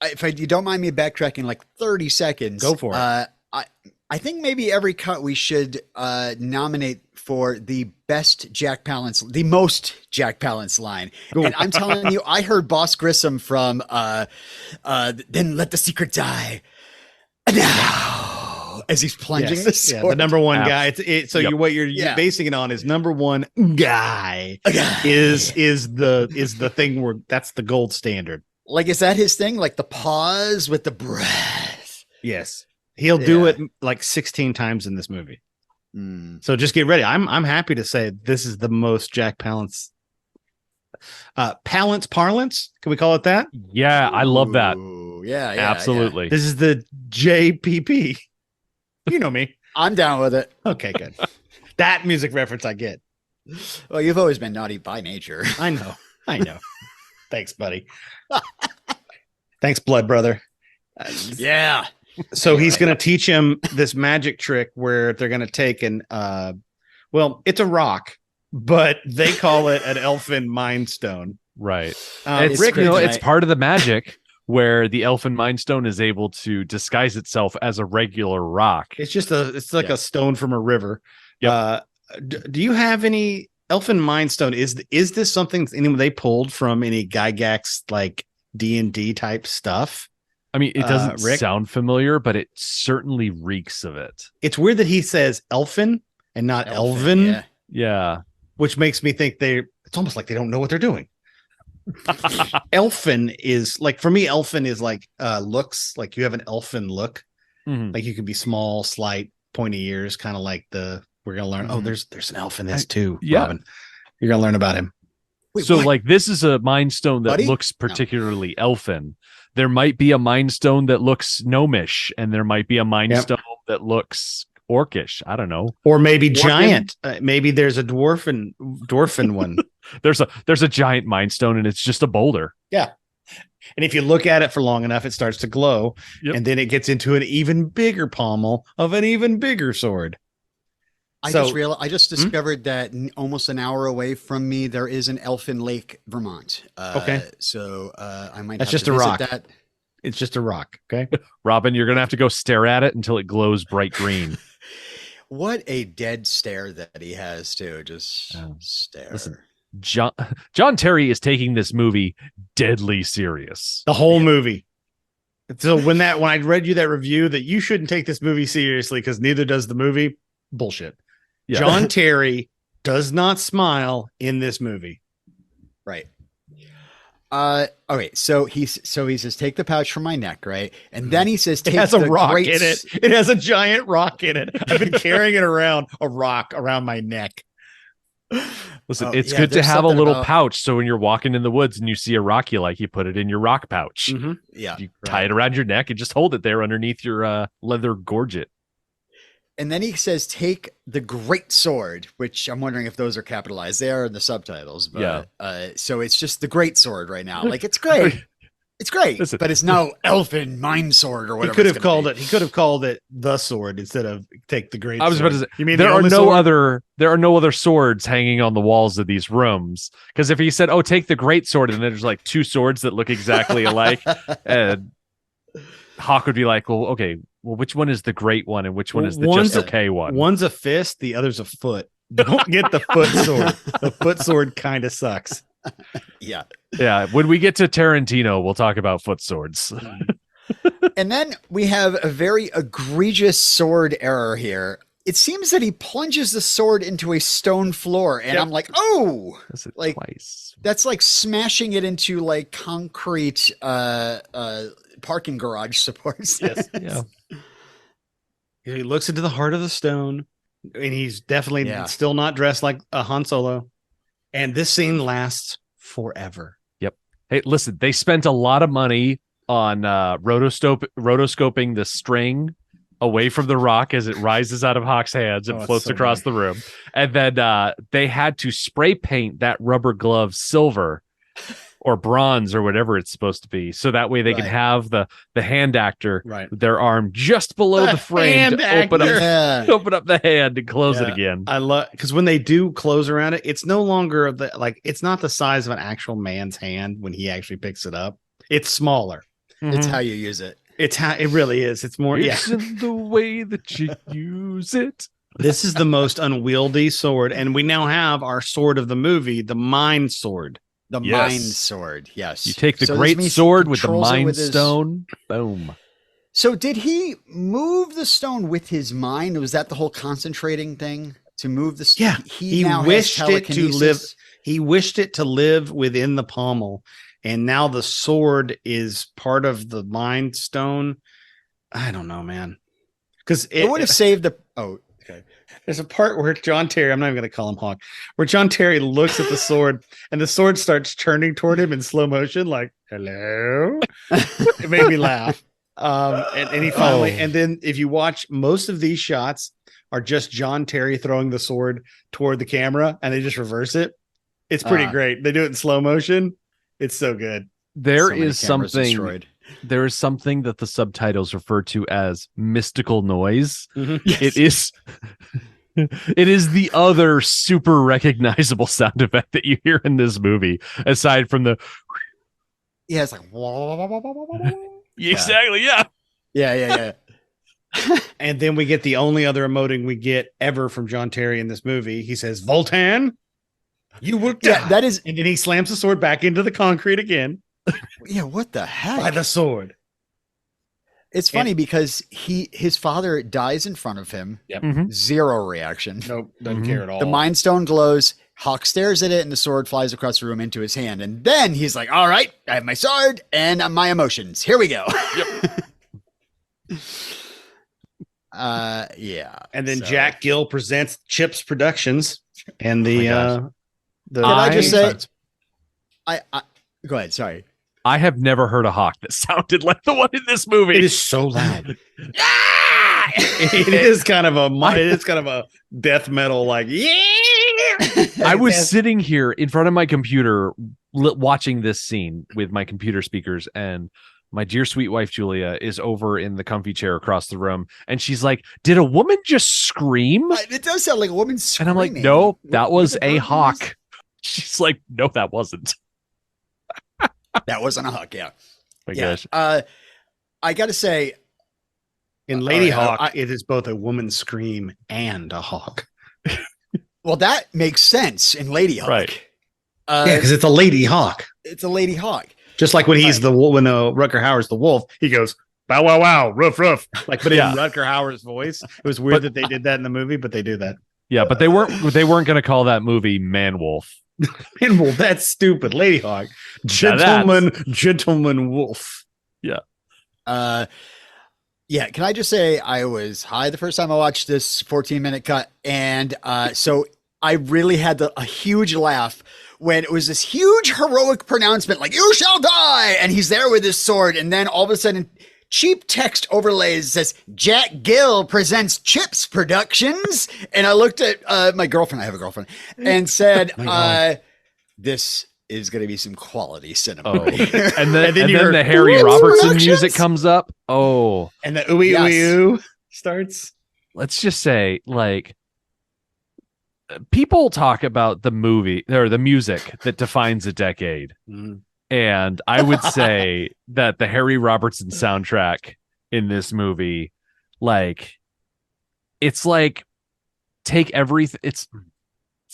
If you don't mind me backtracking like 30 seconds, go for it. I think maybe every cut we should nominate for the best Jack Palance, the most Jack Palance line. And I'm telling you, I heard Boss Grissom from Then Let the Secret Die. Now, as he's plunging the sword. Yeah, the number one guy. So what you're basing it on is number one guy is the thing where that's the gold standard. Like, is that his thing? Like the pause with the breath. Yes. He'll do it like 16 times in this movie. So just get ready. I'm happy to say this is the most Jack Palance. Palance parlance. Can we call it that? Yeah, I love that. Yeah, absolutely. Yeah. This is the JPP. You know me. I'm down with it. Okay, good. That music reference I get. Well, you've always been naughty by nature. I know. Thanks, buddy. Thanks, blood brother. Yeah. So he's going to teach him this magic trick where they're going to take it's a rock, but they call it an elfin mind stone. Right. It's part of the magic where the elfin mind stone is able to disguise itself as a regular rock. It's like a stone from a river. Yep. Do you have any elfin mind stone? Is this something they pulled from any Gygax like D&D type stuff? I mean, it doesn't sound familiar, but it certainly reeks of it. It's weird that he says elfin and not elven. Yeah. Which makes me think it's almost like they don't know what they're doing. Elfin is like, for me, elfin is like looks like you have an elfin look. Mm-hmm. Like you can be small, slight, pointy ears, kind of like we're going to learn. Oh, there's an elf in this too. Yeah. Robin. You're going to learn about him. Wait, so like this is a mind stone that looks particularly elfin. There might be a mind stone that looks gnomish, and there might be a mind stone that looks orcish. I don't know. Or maybe giant. Maybe there's a dwarfen one. There's a giant mind stone, and it's just a boulder. Yeah. And if you look at it for long enough, it starts to glow. Yep. And then it gets into an even bigger pommel of an even bigger sword. I just discovered that almost an hour away from me there is an Elfin Lake, Vermont. So I might. That's have just to a visit rock. That. It's just a rock. Okay, Robin, you're gonna have to go stare at it until it glows bright green. What a dead stare that he has too. Just stare. Listen, John Terry is taking this movie deadly serious. The whole movie. So when I read you that review that you shouldn't take this movie seriously because neither does the movie, bullshit. Yeah. John Terry does not smile in this movie. Right. Okay. So he says, take the pouch from my neck, right? And then he says, take it has a rock in it. It has a giant rock in it. I've been carrying it around, a rock around my neck. Listen, it's good to have a little pouch. So when you're walking in the woods and you see a rock you like, you put it in your rock pouch. Mm-hmm. Yeah. You tie it around your neck and just hold it there underneath your leather gorget. And then he says, take the great sword, which I'm wondering if those are capitalized. They are in the subtitles. But, so it's just the great sword right now. Like, it's great. It's great. Listen, but it's no elfin mind sword or whatever. He could have called it the sword instead of take the great sword. I was about to say, you mean there are no other swords hanging on the walls of these rooms. Because if he said, oh, take the great sword, and then there's like two swords that look exactly alike, and Hawk would be like, well, okay, which one is the great one and which one is the just okay one? One's a fist, the other's a foot. Don't get the foot sword. The foot sword kind of sucks. Yeah. When we get to Tarantino, we'll talk about foot swords. And then we have a very egregious sword error here. It seems that he plunges the sword into a stone floor, and I'm like, oh, like twice. That's like smashing it into like concrete parking garage supports. Yes. Yeah. He looks into the heart of the stone, and he's definitely still not dressed like a Han Solo. And this scene lasts forever. Yep. Hey, listen, they spent a lot of money on rotoscoping the string away from the rock as it rises out of Hawk's hands and floats across the room. And then they had to spray paint that rubber glove silver or bronze or whatever it's supposed to be. So that way they can have the hand actor, their arm just below the frame to open up the hand and close it again. I love, because when they do close around it, it's no longer it's not the size of an actual man's hand when he actually picks it up. It's smaller. Mm-hmm. It's how you use it. It's how it really is. It's more in the way that you use it. This is the most unwieldy sword, and we now have our sword of the movie, the Mind Sword. The Yes. Mind Sword, yes. You take the So this great means he sword with the controls it Mind with his- Stone. Boom. So did he move the stone with his mind? Was that the whole concentrating thing to move the stone? Yeah, he now has wished it to telekinesis? live. He wished it to live within the pommel, and now the sword is part of the Mind Stone. I don't know, man. Because It would have saved the. Oh, okay. there's a part where John Terry, I'm not even going to call him Hawk, where John Terry looks at the sword and the sword starts turning toward him in slow motion, like, hello. It made me laugh. And he finally, and then if you watch, most of these shots are just John Terry throwing the sword toward the camera and they just reverse it. It's pretty great. They do it in slow motion. It's so good. There So many is cameras something. destroyed. There is something that the subtitles refer to as mystical noise. Mhm. It is. It is the other super recognizable sound effect that you hear in this movie, aside from the Yeah, it's like. exactly, yeah. Yeah. And then we get the only other emoting we get ever from John Terry in this movie. He says, Voltan, you will die. Yeah, that is. And then he slams the sword back into the concrete again Yeah, what the heck? by the sword. It's funny because his father dies in front of him. Yep. Mhm. Zero reaction. Nope, doesn't Mhm. care at all. The Mind Stone glows. Hawk stares at it, and the sword flies across the room into his hand. And then he's like, "All right, I have my sword and my emotions. Here we go." Yeah. And then so- Jack Gill presents Chips Productions and the gosh. the. Can I just say- episodes. I go ahead. Sorry. I have never heard a hawk that sounded like the one in this movie. It is so loud. It is kind of a death metal, like I was sitting here in front of my computer watching this scene with my computer speakers, and my dear sweet wife Julia is over in the comfy chair across the room, and she's like, "Did a woman just scream?" It does sound like a woman And screaming. I'm like, "No, that was the a bird hawk." noise? She's like, "No, that wasn't." That wasn't a hawk. Yeah. My Yeah. gosh. I got to say, in Lady All right, Hawk, I- it is both a woman's scream and a hawk. well, that makes sense in Lady Hawk. Right. Yeah, because it's a Lady Hawk. It's a Lady Hawk. Just like when he's Right. when Rutger Hauer's the wolf, he goes bow wow wow, roof roof. Like, but Yeah. in Rutger Hauer's voice, it was weird that they did that in the movie, but they do that. Yeah, but they weren't going to call that movie Man Wolf. And well, that's stupid. Lady Hawk, gentleman wolf. Yeah, can I just say I was high the first time I watched this 14-minute cut, and so I really had a huge laugh when it was this huge heroic pronouncement, like "You shall die," and he's there with his sword, and then all of a sudden, cheap text overlays says Jack Gill presents Chips Productions, and I looked at my girlfriend. I have a girlfriend, and said, "This is going to be some quality cinema." Oh, right here." and then you heard the Harry Chips Robertson Productions? music comes up. Oh, And the ooey Yes. ooey ooh starts. let's just say, like, people talk about the movie or the music that defines a decade. And I would say that the Harry Robertson soundtrack in this movie, like, it's like take everything. It's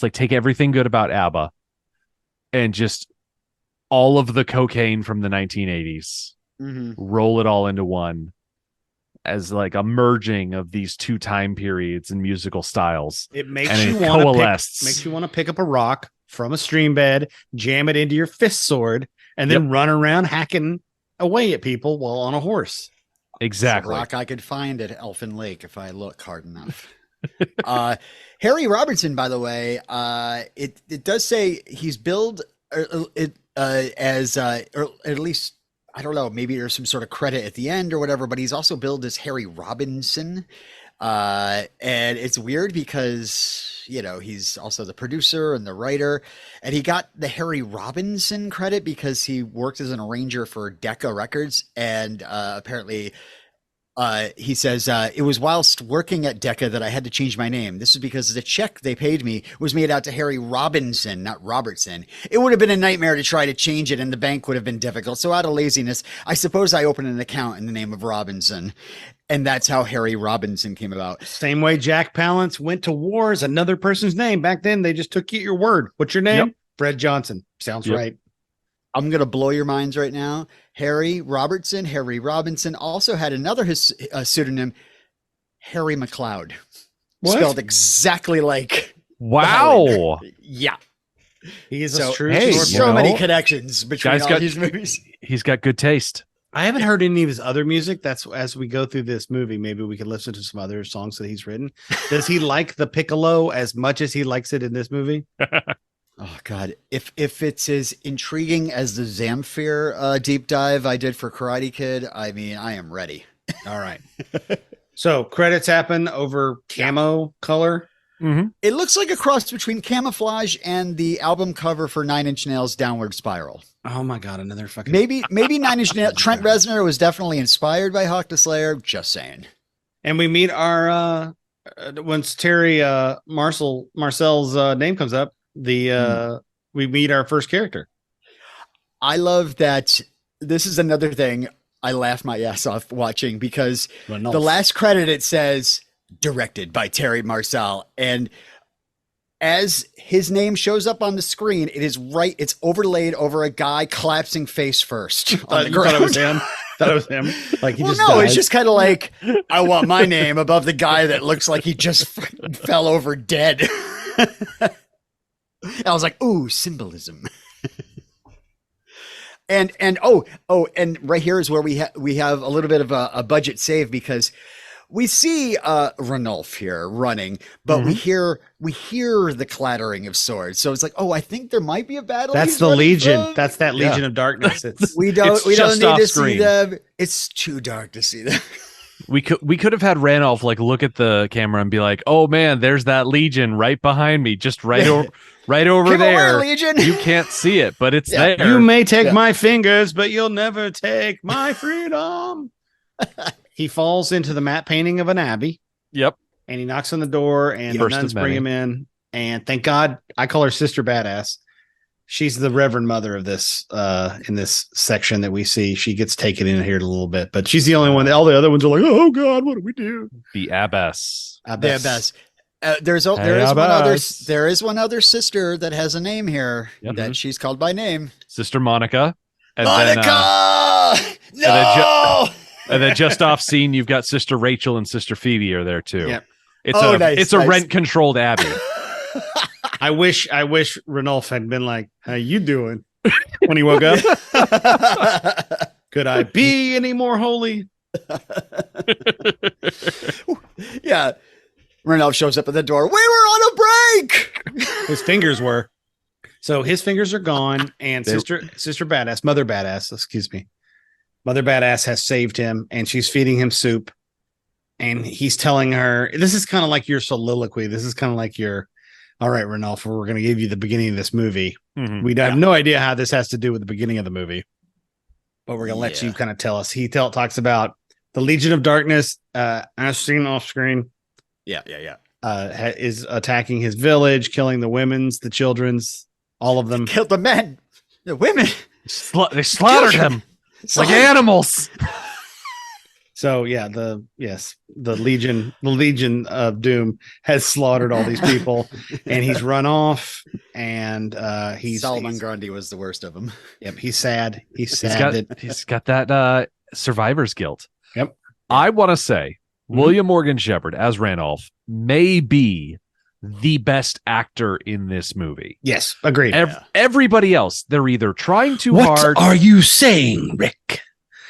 like take everything good about ABBA and just all of the cocaine from the 1980s, Mhm. roll it all into one as like a merging of these two time periods and musical styles. It makes And you it want to coalesced. makes you want to pick up a rock from a stream bed, jam it into your fist sword, and then run around hacking away at people while on a horse. Exactly. It's a rock I could find at Elfin Lake if I look hard enough. Harry Robertson, by the way, it does say he's billed as or at least I don't know, maybe there's some sort of credit at the end or whatever, but he's also billed as Harry Robinson. And it's weird because, you know, he's also the producer and the writer, and he got the Harry Robinson credit because he worked as an arranger for Decca Records. And apparently He says, it was whilst working at Decca that I had to change my name. This is because the check they paid me was made out to Harry Robinson, not Robertson. It would have been a nightmare to try to change it, and the bank would have been difficult. So out of laziness, I suppose I opened an account in the name of Robinson. And that's how Harry Robinson came about. Same way Jack Palance went to war as another person's name. Back then, they just took your word. What's your name? Yep. Fred Johnson. Sounds right. I'm going to blow your minds right now. Harry Robinson also had another pseudonym, Harry McLeod. What? Spelled exactly like. Wow. Yeah. He is So, a true hey, sword so boy. many connections between Guy's all got- these movies. He's got good taste. I haven't heard any of his other music. That's as we go through this movie, maybe we could listen to some other songs that he's written. Does he like the piccolo as much as he likes it in this movie? Oh God! If it's as intriguing as the Zamfir deep dive I did for Karate Kid, I mean, I am ready. All right. So credits happen over camo color. Mm-hmm. It looks like a cross between camouflage and the album cover for Nine Inch Nails' Downward Spiral. Oh my God! Another fucking Maybe Nine Inch Nails. Trent Reznor was definitely inspired by Hawk the Slayer. Just saying. And we meet our once Terry Marcel's name comes up. We meet our first character. I love that. This is another thing I laughed my ass off watching because the last credit it says directed by Terry Marcel, and as his name shows up on the screen, it's overlaid over a guy collapsing face first on the ground. Thought it was him. Thought it was him. Like he Well, just no, died. it's just kind of like I want my name above the guy that looks like he just fell over dead. I was like, ooh, symbolism. and right here is where we have a little bit of a budget save because we see Ranulph here running, but we hear the clattering of swords. So it's like, oh, I think there might be a battle. That's he's the running Legion. from. That's that Legion of Darkness. It's We don't just need off to screen. see them. It's too dark to see them. We could have had Randolph like look at the camera and be like, "Oh man, there's that Legion right behind me, just right over Come there. on, Legion. You can't see it, but it's there." you may take my fingers, but you'll never take my freedom. He falls into the matte painting of an abbey. Yep. And he knocks on the door, and the First of nuns bring many. him in. And thank God, I call her Sister Badass. She's the Reverend Mother of this in this section that we see. She gets taken in here a little bit, but she's the only one. All the other ones are like, "Oh God, what do we do?" The Abbess. The Abbess. There is one other sister that has a name here Yep. that she's called by name. Sister Monica. And Monica! no! And then just off scene, you've got Sister Rachel and Sister Phoebe are there too. Yep. It's a nice. rent-controlled abbey. I wish Ranulph had been like, "How you doing?" when he woke up. Could I be any more holy? Yeah. Ranulph shows up at the door. We were on a break. His fingers were. So his fingers are gone, and Sister Badass, Mother Badass, excuse me. Mother Badass has saved him, and she's feeding him soup. And he's telling her, this is kind of like your soliloquy. This is kind of like your, all right, Ranulph, we're going to give you the beginning of this movie. Mhm. We have no idea how this has to do with the beginning of the movie, but we're going to let Yeah. you kind of tell us. He talks about the Legion of Darkness, as seen off screen, Yeah. is attacking his village, killing the women's, the children's, all of them. Killed the men, the women. They slaughtered him like animals. So yeah, the Legion of Doom has slaughtered all these people, and he's run off, and Solomon Grundy was the worst of them. Yep, he's sad. He's sad. He's got that survivor's guilt. Yep. I want to say William Morgan Sheppard as Ranulph may be the best actor in this movie. Yes, agreed. Everybody else, they're either trying too hard. What are you saying, Rick?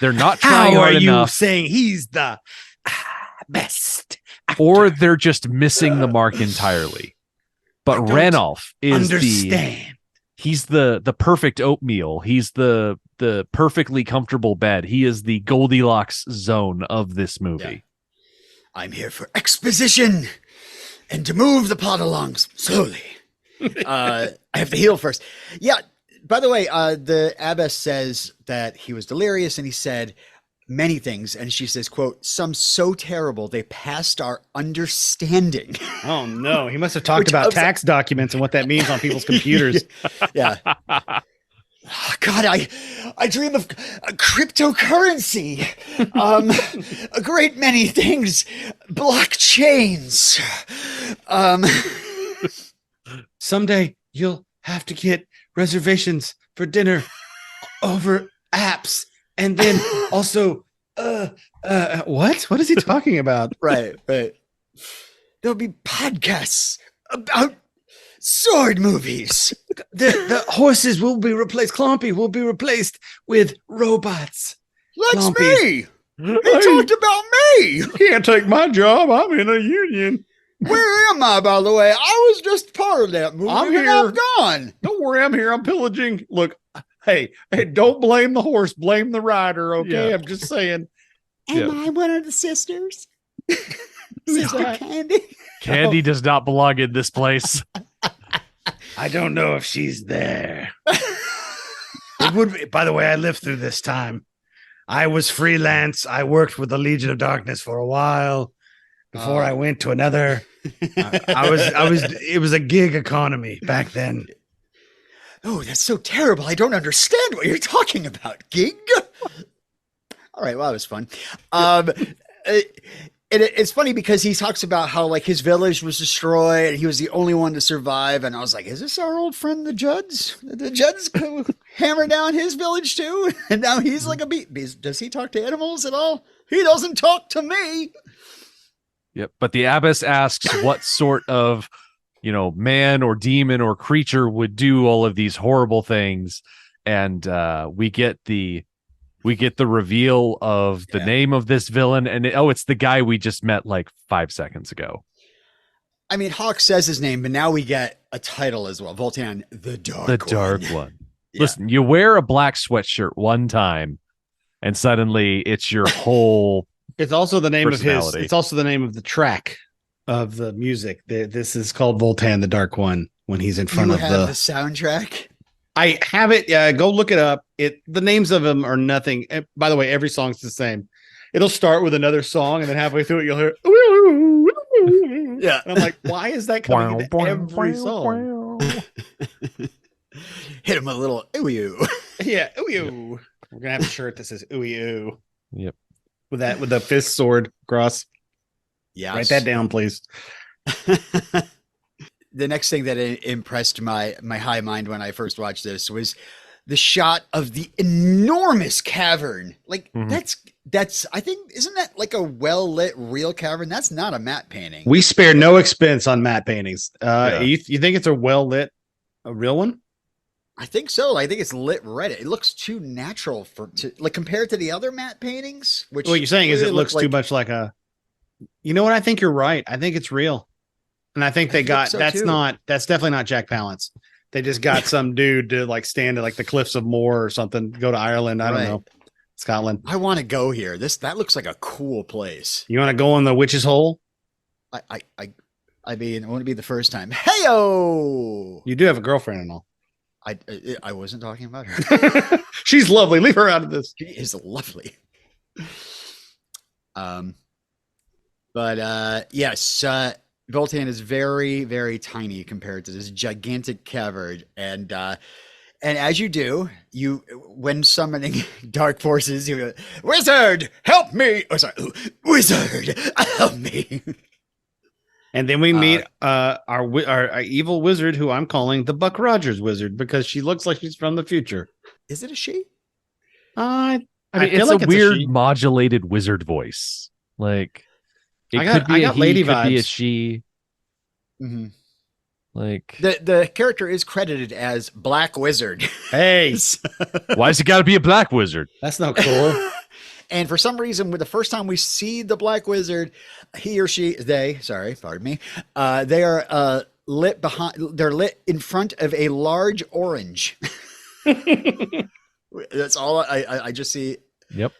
They're not trying How are hard you enough, saying he's the best actor? or they're just missing the mark entirely. But Ranulph is he's the perfect oatmeal. He's the perfectly comfortable bed. He is the Goldilocks zone of this movie. Yeah. I'm here for exposition and to move the plot along slowly. I have to heal first. Yeah. By the way, the abbess says that he was delirious, and he said, many things. And she says, quote, some so terrible they passed our understanding. Oh, no. He must have talked about tax documents and what that means on people's computers. Yeah. Oh, God, I dream of cryptocurrency, a great many things, blockchains. Someday you'll have to get reservations for dinner over apps, and then also, what is he talking about? Right. There'll be podcasts about sword movies. The horses will be replaced. Clompy will be replaced with robots. That's Clompy. me. He talked about me. Can't take my job. I'm in a union. Where am I, by the way? I was just part of that movie. I'm and here. I'm gone. Don't worry, I'm here. I'm pillaging. Look, hey, don't blame the horse. Blame the rider. Okay, Yeah. I'm just saying. Am I one of the sisters? Sister that? Candy. Candy does not belong in this place. I don't know if she's there. It would be, by the way, I lived through this time. I was freelance. I worked with the Legion of Darkness for a while before I went to another. It was a gig economy back then. Oh, that's so terrible. I don't understand what you're talking about. Gig? All right, well, that was fun. It's funny because he talks about how like his village was destroyed and he was the only one to survive. And I was like, is this our old friend, the Judds? The Judds hammer down his village too? And now he's like a beat. Does he talk to animals at all? He doesn't talk to me. Yep. But the abbess asks what sort of, man or demon or creature would do all of these horrible things. And we get the reveal of the name of this villain. And it's the guy we just met like 5 seconds ago. I mean, Hawk says his name, but now we get a title as well. Voltan, the Dark One. Yeah. Listen, you wear a black sweatshirt one time and suddenly it's your whole It's also the name of personality. it's also the name of the track of the music. This is called Voltan, the Dark One, when he's in front You of have the soundtrack. I have it. Go look it up. The names of them are nothing. By the way, every song's the same. It'll start with another song, and then halfway through it, you'll hear. Yeah, and I'm like, why is that coming into every song? Hit him a little ooh. Yeah, ooh. We're gonna have a shirt that says ooh ooh. Yep. With the fist sword cross. Yeah, Write that down, please. The next thing that impressed my high mind when I first watched this was the shot of the enormous cavern. Like that's I think, isn't that like a well lit real cavern? That's not a matte painting. We spare no expense on matte paintings. You think it's a well lit, a real one? I think so. I think it's lit red. It looks too natural like compared to the other matte paintings. Which what you're saying is it looks like, too much like a. You know what? I think you're right. I think it's real. And I think that's definitely not Jack Palance. They just got some dude to like stand at like the cliffs of Moher or something, go to Ireland. I don't know. Scotland. I want to go here. That looks like a cool place. You want to go in the witch's hole? I mean, it wouldn't be the first time. Heyo! You do have a girlfriend and all. I wasn't talking about her. She's lovely. Leave her out of this. She is lovely. But yes, Voltan is very, very tiny compared to this gigantic cavern, and as you do, when summoning dark forces, you go, "Wizard, help me!" Oh, sorry, "Wizard, help me!" And then we meet our evil wizard, who I'm calling the Buck Rogers wizard because she looks like she's from the future. Is it a she? I mean, it's a weird modulated wizard voice. Like it could be a he, lady could vibes. be a she. Mm-hmm. Like the character is credited as Black Wizard. Hey, why's it got to be a black wizard? That's not cool. And for some reason, the first time we see the Black Wizard, they are lit behind. They're lit in front of a large orange. That's all I just see. Yep.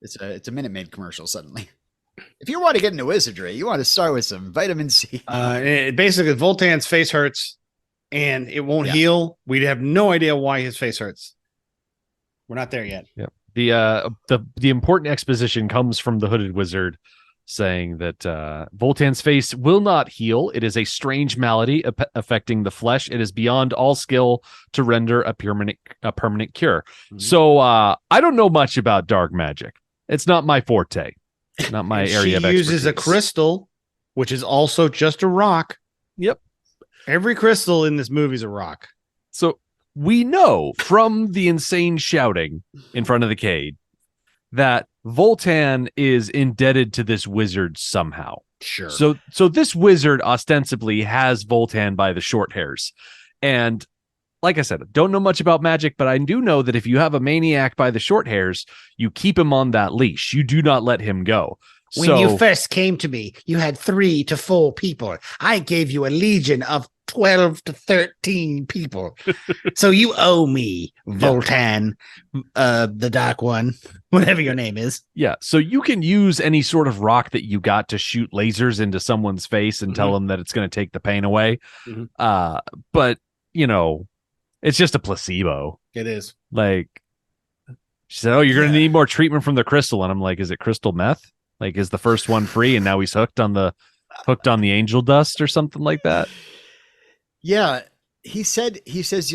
It's a Minute Maid commercial suddenly. If you want to get into wizardry, you want to start with some vitamin C. Basically, Voltan's face hurts and it won't heal. We have no idea why his face hurts. We're not there yet. Yep. The important exposition comes from the hooded wizard saying that Voltan's face will not heal. It is a strange malady affecting the flesh. It is beyond all skill to render a permanent cure. Mm-hmm. So I don't know much about dark magic. It's not my forte, not my area of expertise. She uses a crystal, which is also just a rock. Yep. Every crystal in this movie is a rock. So we know from the insane shouting in front of the cage that Voltan is indebted to this wizard somehow. Sure. So this wizard ostensibly has Voltan by the short hairs. And like I said, don't know much about magic, but I do know that if you have a maniac by the short hairs, you keep him on that leash. You do not let him go. When you first came to me, you had 3 to 4 people. I gave you a legion of 12 to 13 people. So you owe me, Voltan, the Dark One, whatever your name is. Yeah. So you can use any sort of rock that you got to shoot lasers into someone's face and tell them that it's going to take the pain away. Mm-hmm. But, you know, it's just a placebo. It is. Like, she said, oh, you're going to need more treatment from the crystal. And I'm like, is it crystal meth? Like, is the first one free and now he's hooked on the angel dust or something like that? Yeah, he says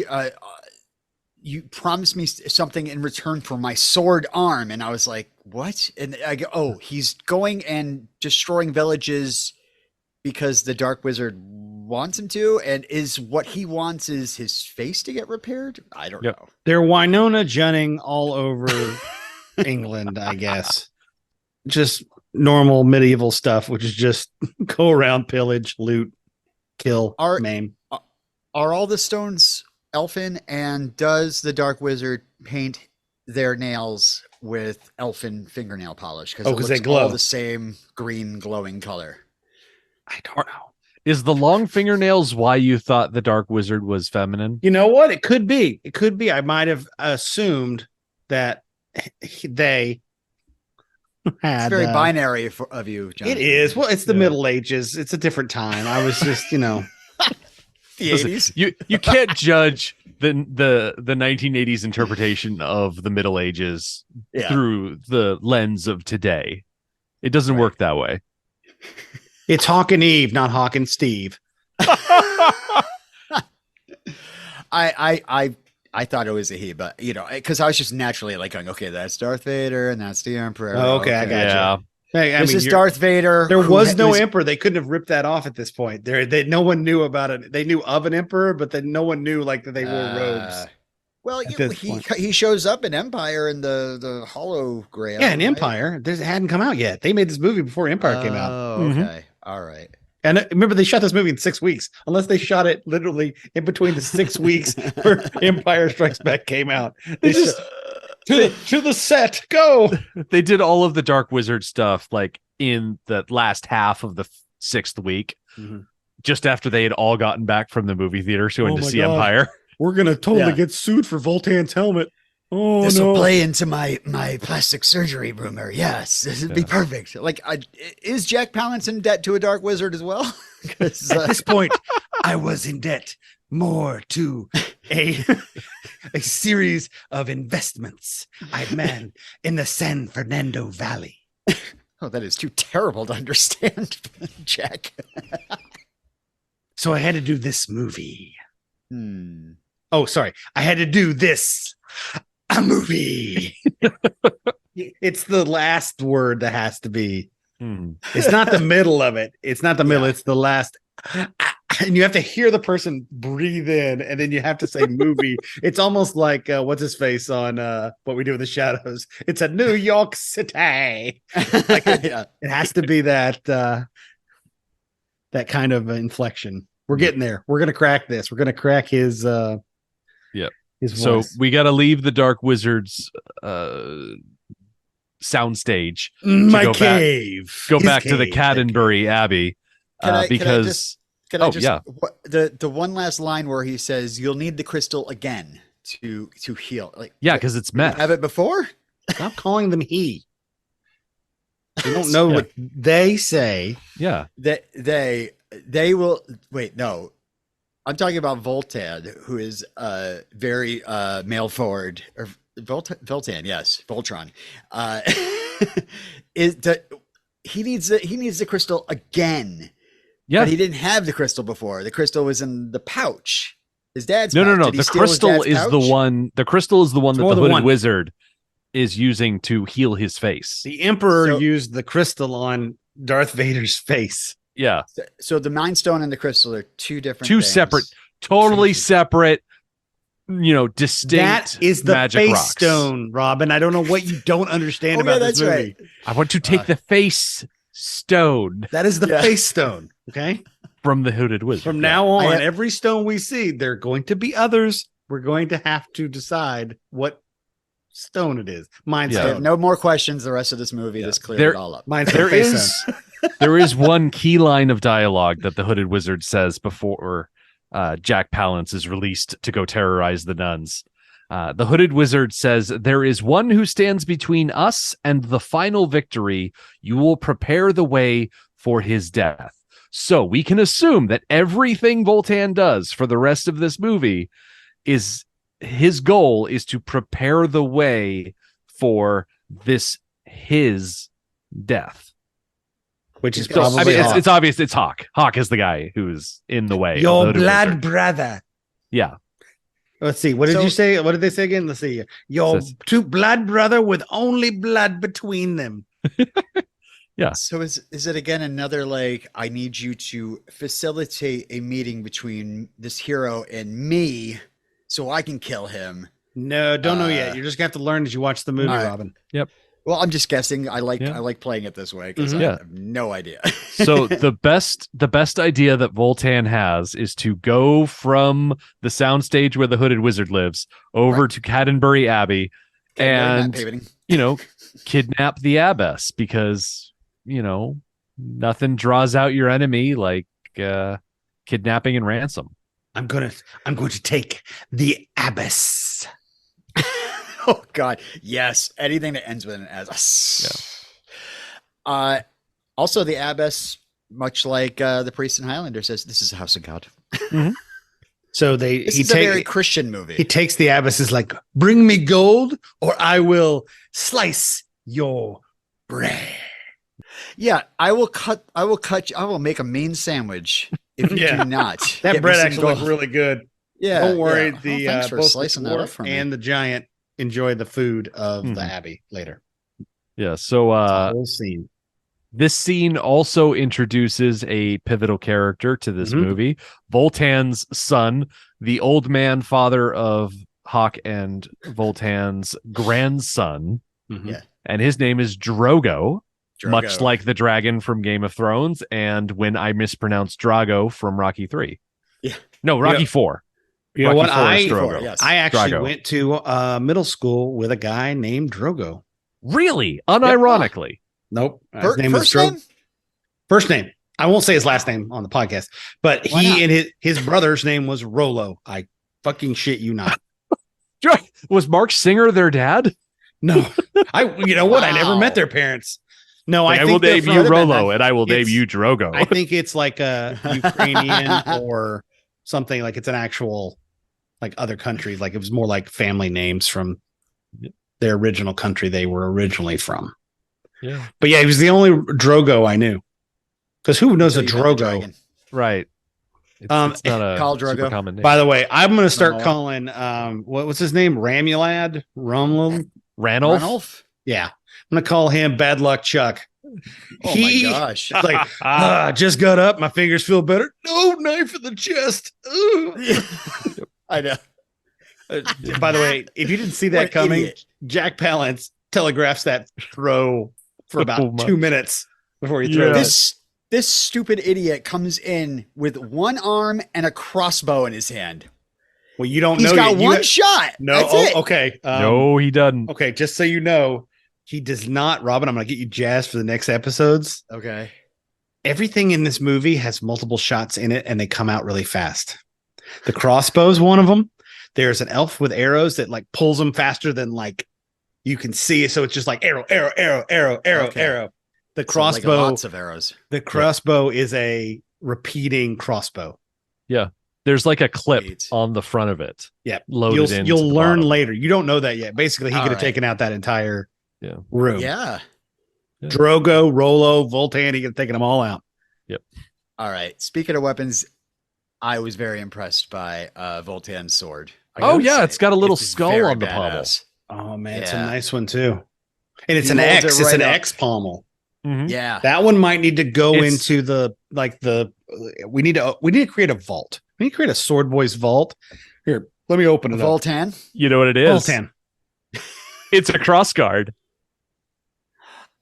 you promised me something in return for my sword arm, and I was like, what? And I go, oh, he's going and destroying villages because the Dark Wizard wants him to, and is what he wants is his face to get repaired? I don't know. They're Winona Junning all over England, I guess. Just normal medieval stuff, which is just go around, pillage, loot, kill, maim. Are all the stones elfin, and does the Dark Wizard paint their nails with elfin fingernail polish? Because they glow all the same green glowing color. I don't know. Is the long fingernails why you thought the Dark Wizard was feminine? You know what? It could be. It could be. I might have assumed that they had. It's very binary of you, John. It is. Well, it's the Middle Ages. It's a different time. I was just, the 80s. You can't judge the 1980s interpretation of the Middle Ages through the lens of today. It doesn't work that way. It's Hawk and Eve, not Hawk and Steve. I thought it was a he, but because I was just naturally like going, okay, that's Darth Vader and that's the Emperor. Oh, okay, I got you. Hey, this is Darth Vader. There was no emperor. They couldn't have ripped that off at this point. No one knew about it. They knew of an emperor, but then no one knew that they wore robes. Well, he shows up in Empire in the hologram. Yeah, in Empire. It hadn't come out yet. They made this movie before Empire came out. Oh, okay. All right. And remember, they shot this movie in 6 weeks, unless they shot it literally in between the 6 weeks where Empire Strikes Back came out. They just to the set, go. They did all of the Dark Wizard stuff like in the last half of the 6th week, just after they had all gotten back from the movie theater going to see Empire. We're gonna totally get sued for Voltan's helmet. Oh, this will play into my plastic surgery rumor. Yes, this would be perfect. Like, is Jack Palance in debt to a Dark Wizard as well? At this point, I was in debt more to a series of investments I'd made in the San Fernando Valley. Oh, that is too terrible to understand, Jack. So I had to do this movie. Oh, sorry. I had to do this. A movie. It's the last word that has to be. It's not the middle of it. It's not the middle. It's the last. And you have to hear the person breathe in, and then you have to say movie. It's almost like what's his face on What We Do in the Shadows. It's a New York City. It has to be that kind of inflection. We're getting there. We're gonna crack this. We're gonna crack his. So we got to leave the Dark Wizard's soundstage. My cave. Go back to the Caddenbury Abbey because. The one last line where he says, "You'll need the crystal again to heal." Like, because it's meth. Have it before. Stop calling them he. They don't know what they say. Yeah, they will wait. No. I'm talking about Voltan, who is very mail forward, or Voltan, yes, Voltron. He needs the crystal again. Yeah. But he didn't have the crystal before. The crystal was in the pouch. His dad's No. pouch. Did he The steal his crystal dad's is pouch? the one. The crystal is the one that more the than hooded one. wizard is using to heal his face. The Emperor So- used the crystal on Darth Vader's face. Yeah. So the Mind Stone and the crystal are two different Two things. separate, totally Things. separate, distinct That is the magic face rocks. stone, Robin. I don't know what you don't understand Oh, about yeah, this that's movie. right. I want to take the face stone That is the Yeah. face stone. Okay. from the hooded wizard. From Yeah. now on, I- every stone we see, there are going to be others. We're going to have to decide what stone it is. Mind Yeah. I have stone. no more questions the rest of this movie. This cleared There- it all up. Mind There stone. Face is stone. there is one key line of dialogue that the hooded wizard says before Jack Palance is released to go terrorize the nuns. The hooded wizard says, "There is one who stands between us and the final victory. You will prepare the way for his death." So we can assume that everything Voltan does for the rest of this movie is his goal is to prepare the way for his death. Which is He's got- So, probably it's, Hawk. it's obvious it's Hawk. Hawk is the guy who's in the way. of the Your hooded blood wizard. brother. Yeah. Let's see. What did So- you say? What did they say again? Let's see. Your Says- two blood brother with only blood between them. So is it again another like I need you to facilitate a meeting between this hero and me so I can kill him? No, don't know yet. Uh, You're just gonna have to learn as you watch the movie, all right. Robin. Well, I'm just guessing. I like Yeah. I like playing it this way because Mhm. I Yeah. have no idea. So the best idea that Voltan has is to go from the soundstage where the hooded wizard lives over to Caddenbury Abbey Okay, very map and paving. kidnap the abbess because nothing draws out your enemy like kidnapping and ransom. I'm going to take the abyss. Oh God, yes! Anything that ends with an S. Yeah. Also, the abbess, much like the priest in Highlander, says, "This is a house of God." So This is a very Christian movie. he takes the abyss is like, bring me gold or I will slice your bread. Yeah, I will make a mean sandwich if you Yeah. do not. That get me bread some actually gold. looked really good. Yeah, Don't worry. yeah. Oh, thanks for Both the slicing that up dwarf for me. and the giant enjoy the food of Mhm. the abbey later. Yeah. So Whole scene. this scene also introduces a pivotal character to this Mhm. movie, Voltan's son, the old man father of Hawk and Voltan's grandson, Mhm. Yeah. and his name is Drogo. Much Drogo. like the dragon from Game of Thrones, and when I mispronounced Drago from Rocky 3. Yeah. No, Rocky 4. You know Rocky what? 4 is I Drogo. Yes. I actually Drago. went to middle school with a guy named Drogo. Really? Unironically. Nope. His Fir- name was first Drogo. name? First name. I won't say his last name on the podcast, but Why not? he and his brother's name was Rolo. I fucking shit you not. Was Mark Singer their dad? No, you know what? I never Wow. met their parents. No, I I will think they're name from- you Could've been Rolo, that. and I will name It's- you Drogo. I think it's like a Ukrainian or something, like it's an actual like other countries. Like it was more like family names from their original country they were originally from. Yeah. But yeah, he was the only Drogo I knew. Because who knows a So you met the Drogo? dragon. Right. It's, Um, it's not a Khal super Drogo. common name. By the way, I'm gonna start No. calling what's his name? Ramulad? Rumlum? Ranulph? Ranulph? Yeah. I'm gonna call him Bad Luck Chuck. Oh He- my gosh. It's like, just got up, my fingers feel better. No, knife in the chest. Ugh. I know. By the way, if you didn't see What that an coming, idiot. Jack Palance telegraphs that throw for about Oh my- 2 minutes before he Yeah. throws it. This stupid idiot comes in with one arm and a crossbow in his hand. Well, you don't He's know. got yet. You one ha- shot. No, That's oh, it. okay. No, he doesn't. Okay, just so you know, he does not. Robin, I'm going to get you jazzed for the next episodes. Okay. Everything in this movie has multiple shots in it, and they come out really fast. The crossbow's one of them. There's an elf with arrows that like pulls them faster than like you can see. So it's just like arrow, arrow, arrow, arrow, arrow, Okay. arrow. The So, like, crossbow, lots of arrows. the crossbow is a repeating crossbow. Yeah. There's like a clip Sweet. on the front of it. Yeah, Loaded in. you'll learn later. You don't know that yet. Basically, he All could have right. taken out that entire Yeah. room. Yeah. Drogo, Rolo, Voltan, he could have taken them all out. Yep. All right. Speaking of weapons, I was very impressed by Voltan's sword. I Oh gotta yeah, say. it's got a little It's skull very on the pommel. badass. Oh man, it's a Yeah. nice one too. And it's He an holds X. it It's right an up. X pommel. Mhm. Yeah. That one might need to go It's- into the we need to create a vault. We need to create a Swordboys vault. Here, let me open it up. Voltan. You know what it is? Voltan. It's a cross guard.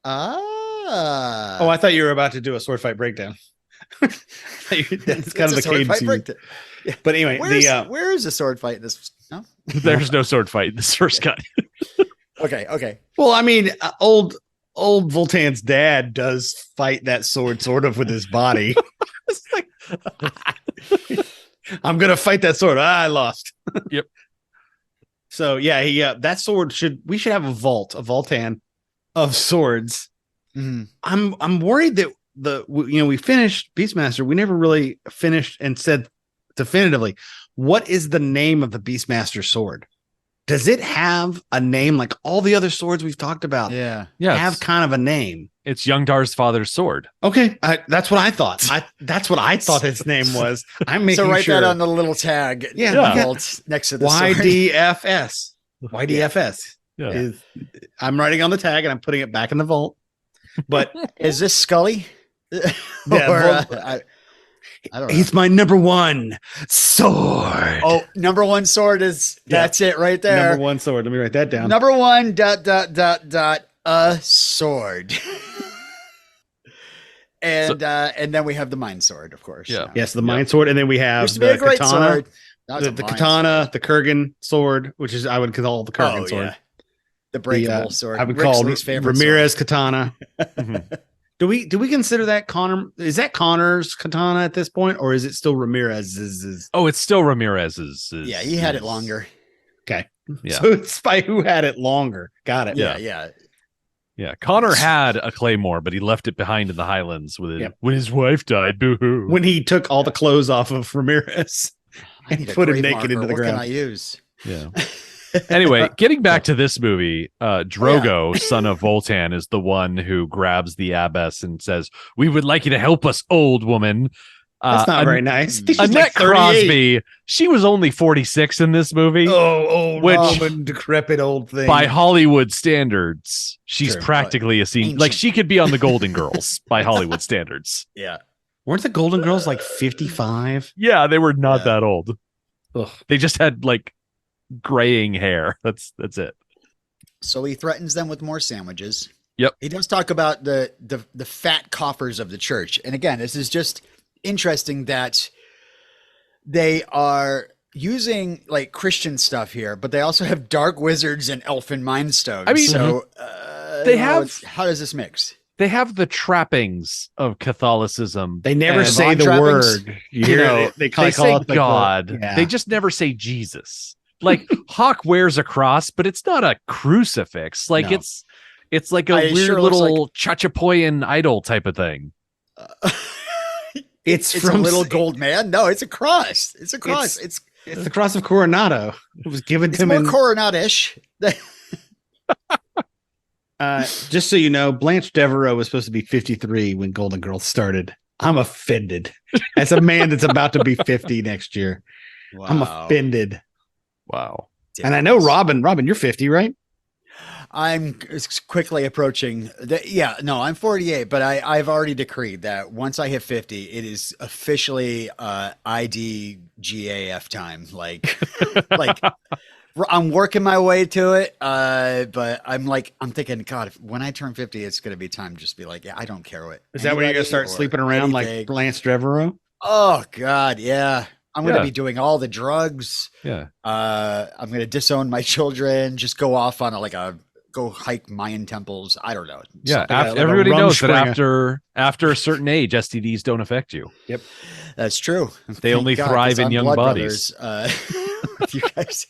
Ah. Oh, I thought you were about to do a sword fight breakdown. That's kind of the cadence. But anyway, Where is the sword fight in this? No? There's no sword fight in this first cut. Okay. well, I mean, old Voltan's dad does fight that sword sort of with his body. It's like, I'm gonna fight that sword. I lost. Yep. So yeah, that sword we should have a Voltan of swords. Mhm. I'm worried that we finished Beastmaster. We never really finished and said definitively what is the name of the Beastmaster sword. Does it have a name like all the other swords we've talked about? Yeah. Yeah, Have kind of a name. it's Young Dar's father's sword. Okay, that's what I thought. That's what I thought its name was. I'm making So write sure. that on the little tag. Yeah, in the yeah. vault next to the sword. YDFS. YDFS Yeah. is. I'm writing on the tag and I'm putting it back in the vault. But Is this Scully? Yeah, I don't know. he's my number one sword. Oh, number one sword that's it right there. Number one sword. Let me write that down. Number one ... a sword. And then we have the mind sword, of course. Yeah. Yes, the mind sword, and then we have Used to be the a great katana, sword. Now it's the a mind katana, sword. the Kurgan sword, which is I would call the Kurgan Oh, sword. yeah. The breakable sword. I would Rick's call least favorite Ramirez katana. Mhm. Do we consider that Connor? Is that Connor's katana at this point, or is it still Ramirez's? Oh, it's still Ramirez's. sword. Yeah, he had it longer. Okay, Yeah. so it's by who had it longer. Got it. Yeah. Yeah, Connor had a claymore, but he left it behind in the Highlands Yep. when his wife died. Boo-hoo. When he took all the clothes off of Ramirez I and need a put him grave naked into marker. the What can I ground. use? Yeah. Anyway, getting back to this movie, Drogo, son of Voltan, is the one who grabs the abbess and says, "We would like you to help us, old woman." That's not very nice. She's Annette like 38. Crosby, she was only 46 in this movie. Oh, old Which- woman, decrepit old thing. By Hollywood standards, she's True. practically a scene. Ancient. Like she could be on the Golden Girls by Hollywood standards. Yeah. Weren't the Golden Girls like 55? Yeah, they were not Yeah. that old. Ugh. They just had like graying hair. That's it. So he threatens them with more sandwiches. Yep. He does talk about the fat coffers of the church. And again, this is just interesting that they are using like Christian stuff here, but they also have dark wizards and elfin mind stones. I mean, so they you know, have- how does this mix? They have the trappings of Catholicism. They never And say the trappings? word. You hear know, it? They say call it like the- God. yeah. They just never say Jesus. Like Hawk wears a cross, but it's not a crucifix. Like No. it's like a It weird sure looks little Chachapoyan idol type of thing. It's It's from a little gold man. No, it's a cross. It's a cross. It's It's the cross of Coronado. It was given to him more in coronadish. just so you know, Blanche Devereaux was supposed to be 53 when Golden Girls started. I'm offended. As a man that's about to be 50 next year, I'm offended. Wow. And I know Robin, you're 50, right? I'm quickly approaching. I'm 48, but I've already decreed that once I hit 50, it is officially IDGAF time. Like I'm working my way to it. But I'm thinking, God, when I turn 50, it's going to be time to just be like, yeah, I don't care what. Is that when you're going to start sleeping around like anything. Blanche Devereaux? Oh God, yeah. I'm going to Yeah. be doing all the drugs. Yeah. I'm going to disown my children. Just go off on go hike Mayan temples. I don't know. Yeah. Something like a Everybody knows that Rumspringa. after a certain age, STDs don't affect you. That's true. They only Thank God, thrive 'cause in I'm young Blood bodies. Brothers, with you guys.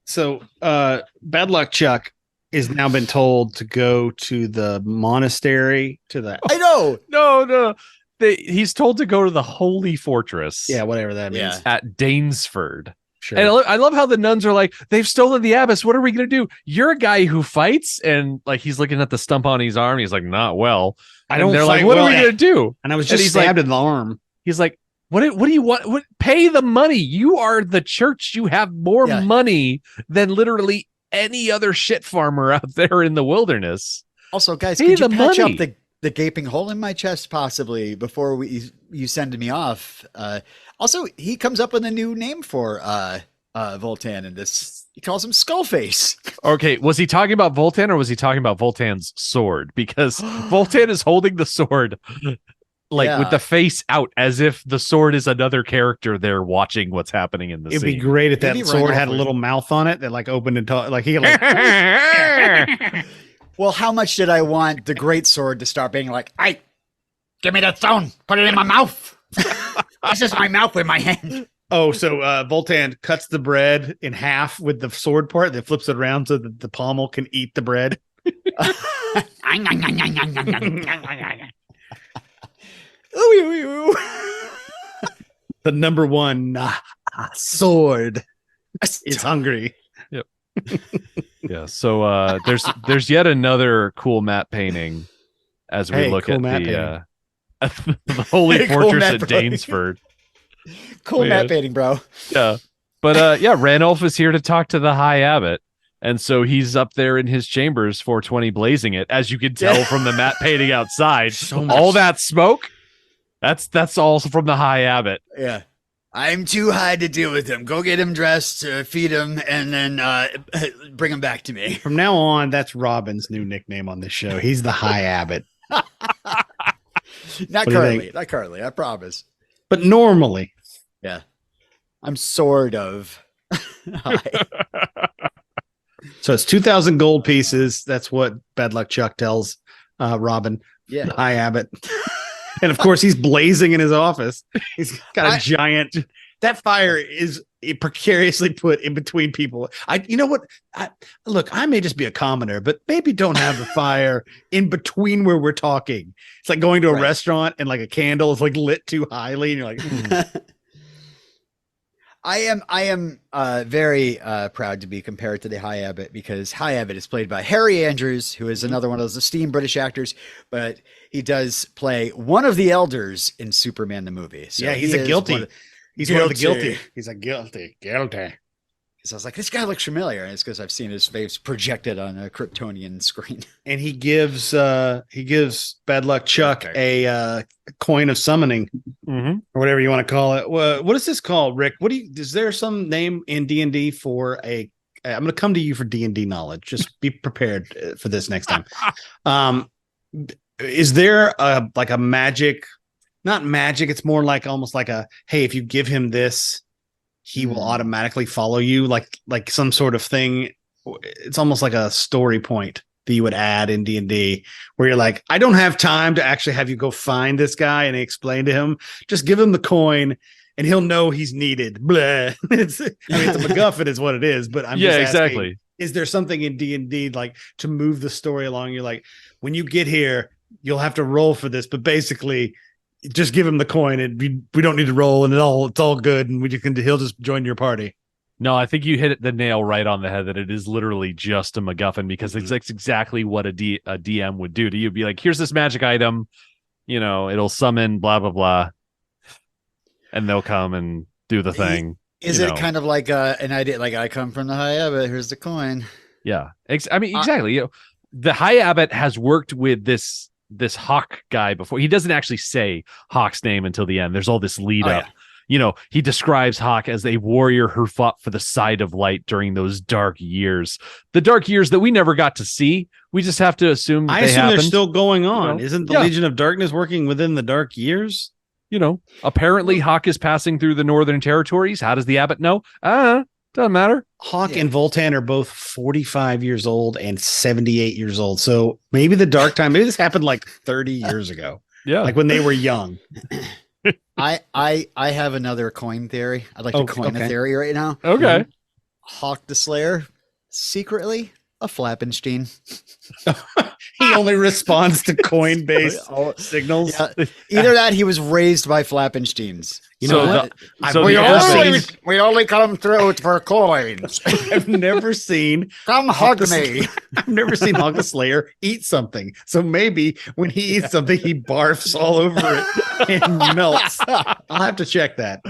So, Bad Luck Chuck is now been told to go to the monastery, to the I know. No. he's told to go to the Holy Fortress. Yeah, whatever that means. Yeah. At Danesford. Sure. And I love how the nuns are like, they've stolen the abbess. What are we going to do? You're a guy who fights. And like, he's looking at the stump on his arm. He's like, not well. I don't. They're fight like, what well, are we going to do? And I was just he's stabbed like, in the arm. He's like, what do you want? Pay the money. You are the church. You have more money than literally any other shit farmer out there in the wilderness. Also, guys, Pay could you the patch money. up the gaping hole in my chest possibly before you send me off? Also, he comes up with a new name for Voltan in this. He calls him Skullface. Okay, was he talking about Voltan or was he talking about Voltan's sword? Because Voltan is holding the sword with the face out, as if the sword is another character there watching what's happening in the It'd scene. be great if that Maybe sword right had a off little mouth on it that like opened and like he like. Well, how much did I want the great sword to start being like, "Hey, give me that stone, put it in my mouth. This is my mouth with my hand." Oh, so Voltan cuts the bread in half with the sword part, then flips it around so that the pommel can eat the bread. The number one sword is hungry. Yep. Yeah. So there's yet another cool matte painting as we look at the Holy Fortress at Danesford. Cool map painting, bro. Yeah. But Ranulph is here to talk to the High Abbot. And so he's up there in his chambers, 420 blazing it, as you can tell from the matte painting outside. All that smoke, that's all from the High Abbot. Yeah. I'm too high to deal with him. Go get him dressed, feed him, and then bring him back to me. From now on, that's Robin's new nickname on this show. He's the High Abbot. Not currently, I promise. But normally. Yeah. I'm sort of high. So it's 2,000 gold pieces. That's what Bad Luck Chuck tells Robin. Yeah. High Abbot. And of course, he's blazing in his office. He's got a giant. That fire is precariously put in between people. You know what? Look, I may just be a commoner, but maybe don't have the fire in between where we're talking. It's like going to a restaurant and like a candle is like lit too highly, and you're like. I am very proud to be compared to the High Abbot, because High Abbot is played by Harry Andrews, who is another one of those esteemed British actors, but he does play one of the elders in Superman the movie. So yeah, he's a guilty. He's one of the guilty. He's a guilty. So I was like, this guy looks familiar, and it's because I've seen his face projected on a Kryptonian screen. And he gives Bad Luck Chuck a coin of summoning, or whatever you want to call it. What is this called, Rick? Is there some name in D&D for a? I'm going to come to you for D&D knowledge. Just be prepared for this next time. Is there a magic? Not magic. It's more like almost like a, hey, if you give him this, he will automatically follow you, like some sort of thing. It's almost like a story point that you would add in D&D, where you're like, I don't have time to actually have you go find this guy and explain to him. Just give him the coin and he'll know he's needed. Blah. It's a MacGuffin is what it is, but I'm just asking, exactly. Is there something in D&D like to move the story along? You're like, when you get here, you'll have to roll for this, but basically just give him the coin and we don't need to roll, and it's all good, and he'll just join your party. No, I think you hit the nail right on the head, that it is literally just a MacGuffin, because it's exactly what a DM would do to you. Be like, here's this magic item, it'll summon blah, blah, blah. And they'll come and do the thing. Is it kind of like an idea? Like, I come from the High Abbot, here's the coin. Yeah. Exactly. The High Abbot has worked with this Hawk guy before. He doesn't actually say Hawk's name until the end. There's all this lead up. Yeah. He describes Hawk as a warrior who fought for the side of light during those dark years. The dark years that we never got to see. We just have to assume I assume happened. They're still going on. Isn't the Legion of Darkness working within the dark years? Apparently Hawk is passing through the Northern Territories. How does the Abbot know? Doesn't matter. Hawk and Voltan are both 45 years old and 78 years old. So maybe the dark time, maybe this happened like 30 years ago. Yeah. Like when they were young. I have another coin theory. I'd like to coin a theory right now. Okay. Hawk the Slayer secretly A Flappenstein. He only responds to coin-based signals. Yeah. Either that, he was raised by Flappensteins. You know So what? We only come through for coins. I've never seen Come hug me. I've never seen Hog the Slayer eat something. So maybe when he eats something, he barfs all over it and melts. I'll have to check that.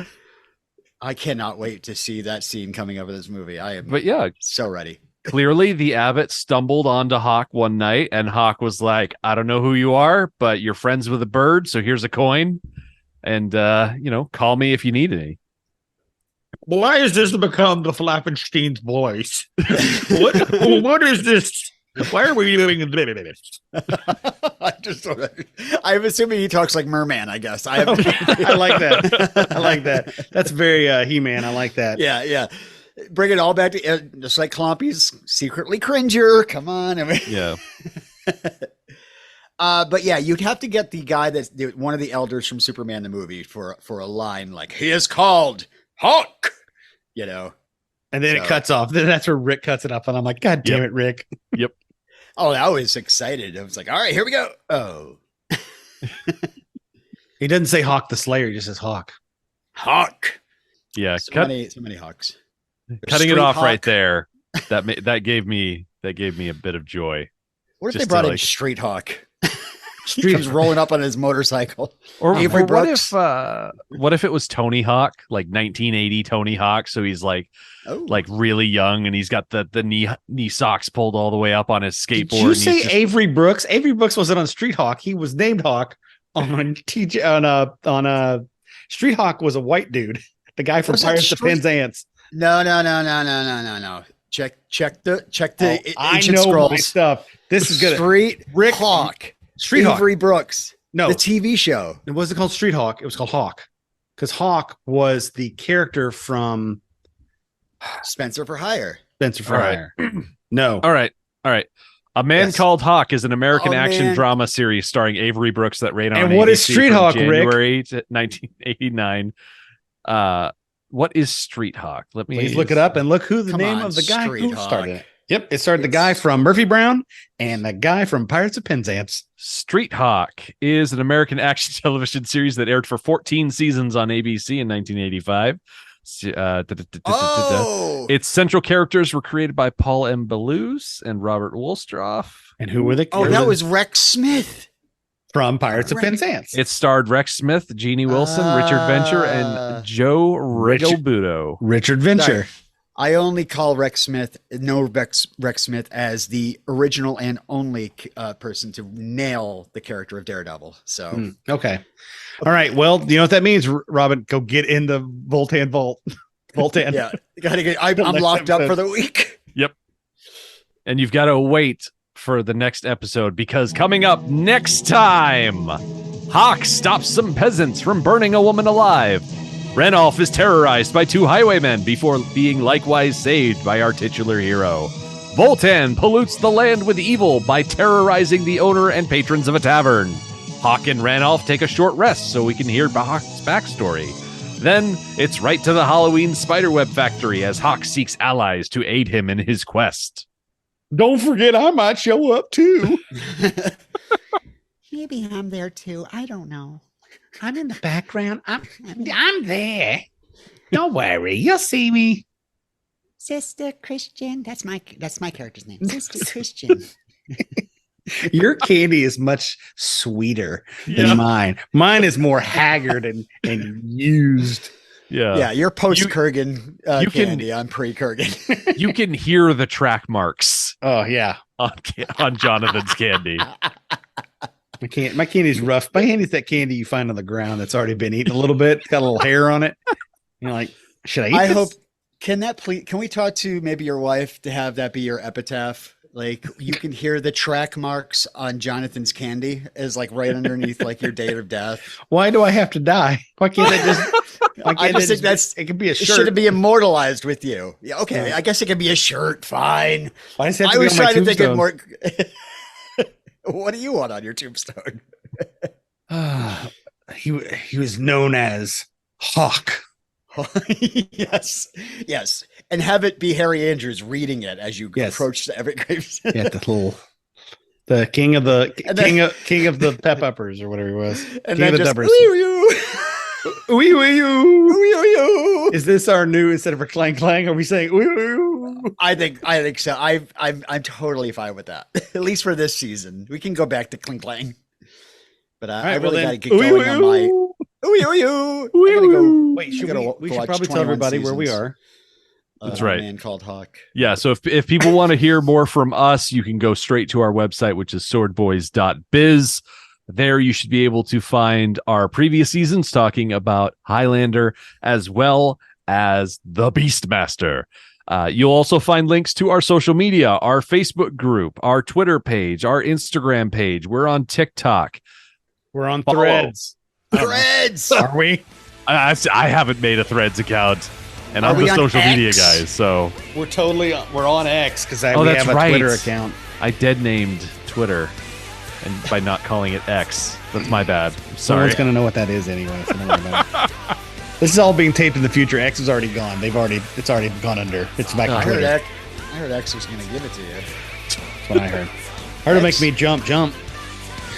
I cannot wait to see that scene coming up in this movie. I am But yeah, so ready. clearly the abbot stumbled onto Hawk one night, and Hawk was like, I don't know who you are, but you're friends with a bird, so here's a coin. And call me if you need any. Why has this become the Flappenstein's voice? What is this? Why are we doing this? I'm assuming he talks like Merman, I guess. I like that. I like that. That's very He-Man. I like that. Yeah. Bring it all back to just like Clompy's secretly cringer. Come on. Yeah. But yeah, you'd have to get the guy that's one of the elders from Superman the movie for a line like, he is called Hawk, And then it cuts off. Then that's where Rick cuts it off. And I'm like, God damn it, Rick. Yep. Oh, I was excited. I was like, all right, here we go. Oh. He doesn't say Hawk the Slayer. He just says Hawk. Hawk. Yeah. So many Hawks. Cutting it Street off Hawk. right there. That gave me a bit of joy. What if Just they brought to, in Street Hawk? He was rolling up on his motorcycle. Or Avery what Brooks. if it was Tony Hawk, like 1980 Tony Hawk? So he's like really young, and he's got the knee socks pulled all the way up on his skateboard. Did you and say he's just- Avery Brooks? Avery Brooks wasn't on Street Hawk. He was named Hawk on Street Hawk was a white dude. The guy from Was it Pirates of Penzance. No. Check the I ancient know scrolls. my stuff. This is good. Street Rick Hawk. Street Hawk. Avery Brooks. No, The TV show. it wasn't called Street Hawk. It was called Hawk. Because Hawk was the character from Spencer for Hire. Spencer for All right. Hire. No. All right. A Man Yes. Called Hawk is an American Oh, action man. drama series starring Avery Brooks that ran on And what is ABC Street from Hawk, Rick? January to 1989. What is Street Hawk? Let me Please look it up and look who the Come name on, of the guy Street who Hawk. started it. Yep, it started the guy from Murphy Brown and the guy from Pirates of Penzance. Street Hawk is an American action television series that aired for 14 seasons on ABC in 1985. Oh, Its central characters were created by Paul M. Balluz and Robert Woolstroff. And who were the? that was Rex Smith. from Pirates of Right. Penzance. It starred Rex Smith, Jeannie Wilson, Richard Venture, and Joe Rigobuto. Richard Venture. I only call Rex Smith as the original and only person to nail the character of Daredevil. So Okay. All right. Well, you know what that means, Robin? Go get in the Voltan vault. Voltan. yeah, gotta get. I'm Next locked up episode. for the week. Yep. And you've got to wait for the next episode, because coming up next time, Hawk stops some peasants from burning a woman alive. Ranulph is terrorized by two highwaymen before being likewise saved by our titular hero. Voltan pollutes the land with evil by terrorizing the owner and patrons of a tavern. Hawk and Ranulph take a short rest so we can hear Hawk's backstory. Then it's right to the Halloween spiderweb factory as Hawk seeks allies to aid him in his quest. Don't forget, I might show up too. Maybe I'm there too. I don't know. I'm in the background. I'm there. Don't worry, you'll see me. Sister Christian. That's my character's name. Sister Christian. Your candy is much sweeter than mine. Mine is more haggard and used. Yeah, you're post Kurgan you can- candy. I'm pre Kurgan. You can hear the track marks Oh yeah. on Jonathan's candy. My candy's rough. My candy's that candy you find on the ground that's already been eaten a little bit. It's got a little hair on it. You're like, should I eat I this? hope. Can we talk to maybe your wife to have that be your epitaph? Like you can hear the track marks on Jonathan's candy is like right underneath like your date of death. Why do I have to die? Why can't I just? Why I can't just think that's it could be a it shirt. should be immortalized with you. Yeah, okay. I guess it can be a shirt. Fine. Why does it have I to be was on my trying to think of tombstone? more. What do you want on your tombstone? He was known as Hawk. yes. and have it be Harry Andrews reading it as you approach the Everett Graves. Yeah, the king of the king of the pep uppers or whatever he was. And king then of the just, dubbers. Is this our new, instead of a clang clang, are we saying I think so. I'm totally fine with that. At least for this season. We can go back to cling clang. But I really gotta get going on my Wait, we should probably tell everybody where we are. That's right. A Man Called Hawk. Yeah, so if people want to hear more from us, you can go straight to our website, which is swordboys.biz. There you should be able to find our previous seasons talking about Highlander as well as the Beastmaster. You'll also find links to our social media, our Facebook group, our Twitter page, our Instagram page. We're on TikTok. We're on Threads. Threads! Are we? I haven't made a Threads account, and I'm we the on social media X? guy, so... We're on X because we that's have a right. Twitter account. I dead named Twitter and by not calling it X. That's my bad. No Sorry. one's gonna know what that is anyway. So don't worry about it. This is all being taped in the future. X is already gone. It's already gone under. It's back on Twitter. I heard X was gonna give it to you. That's what I heard. Heard it makes me jump.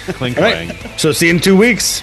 Cling clang. Right. So see you in 2 weeks.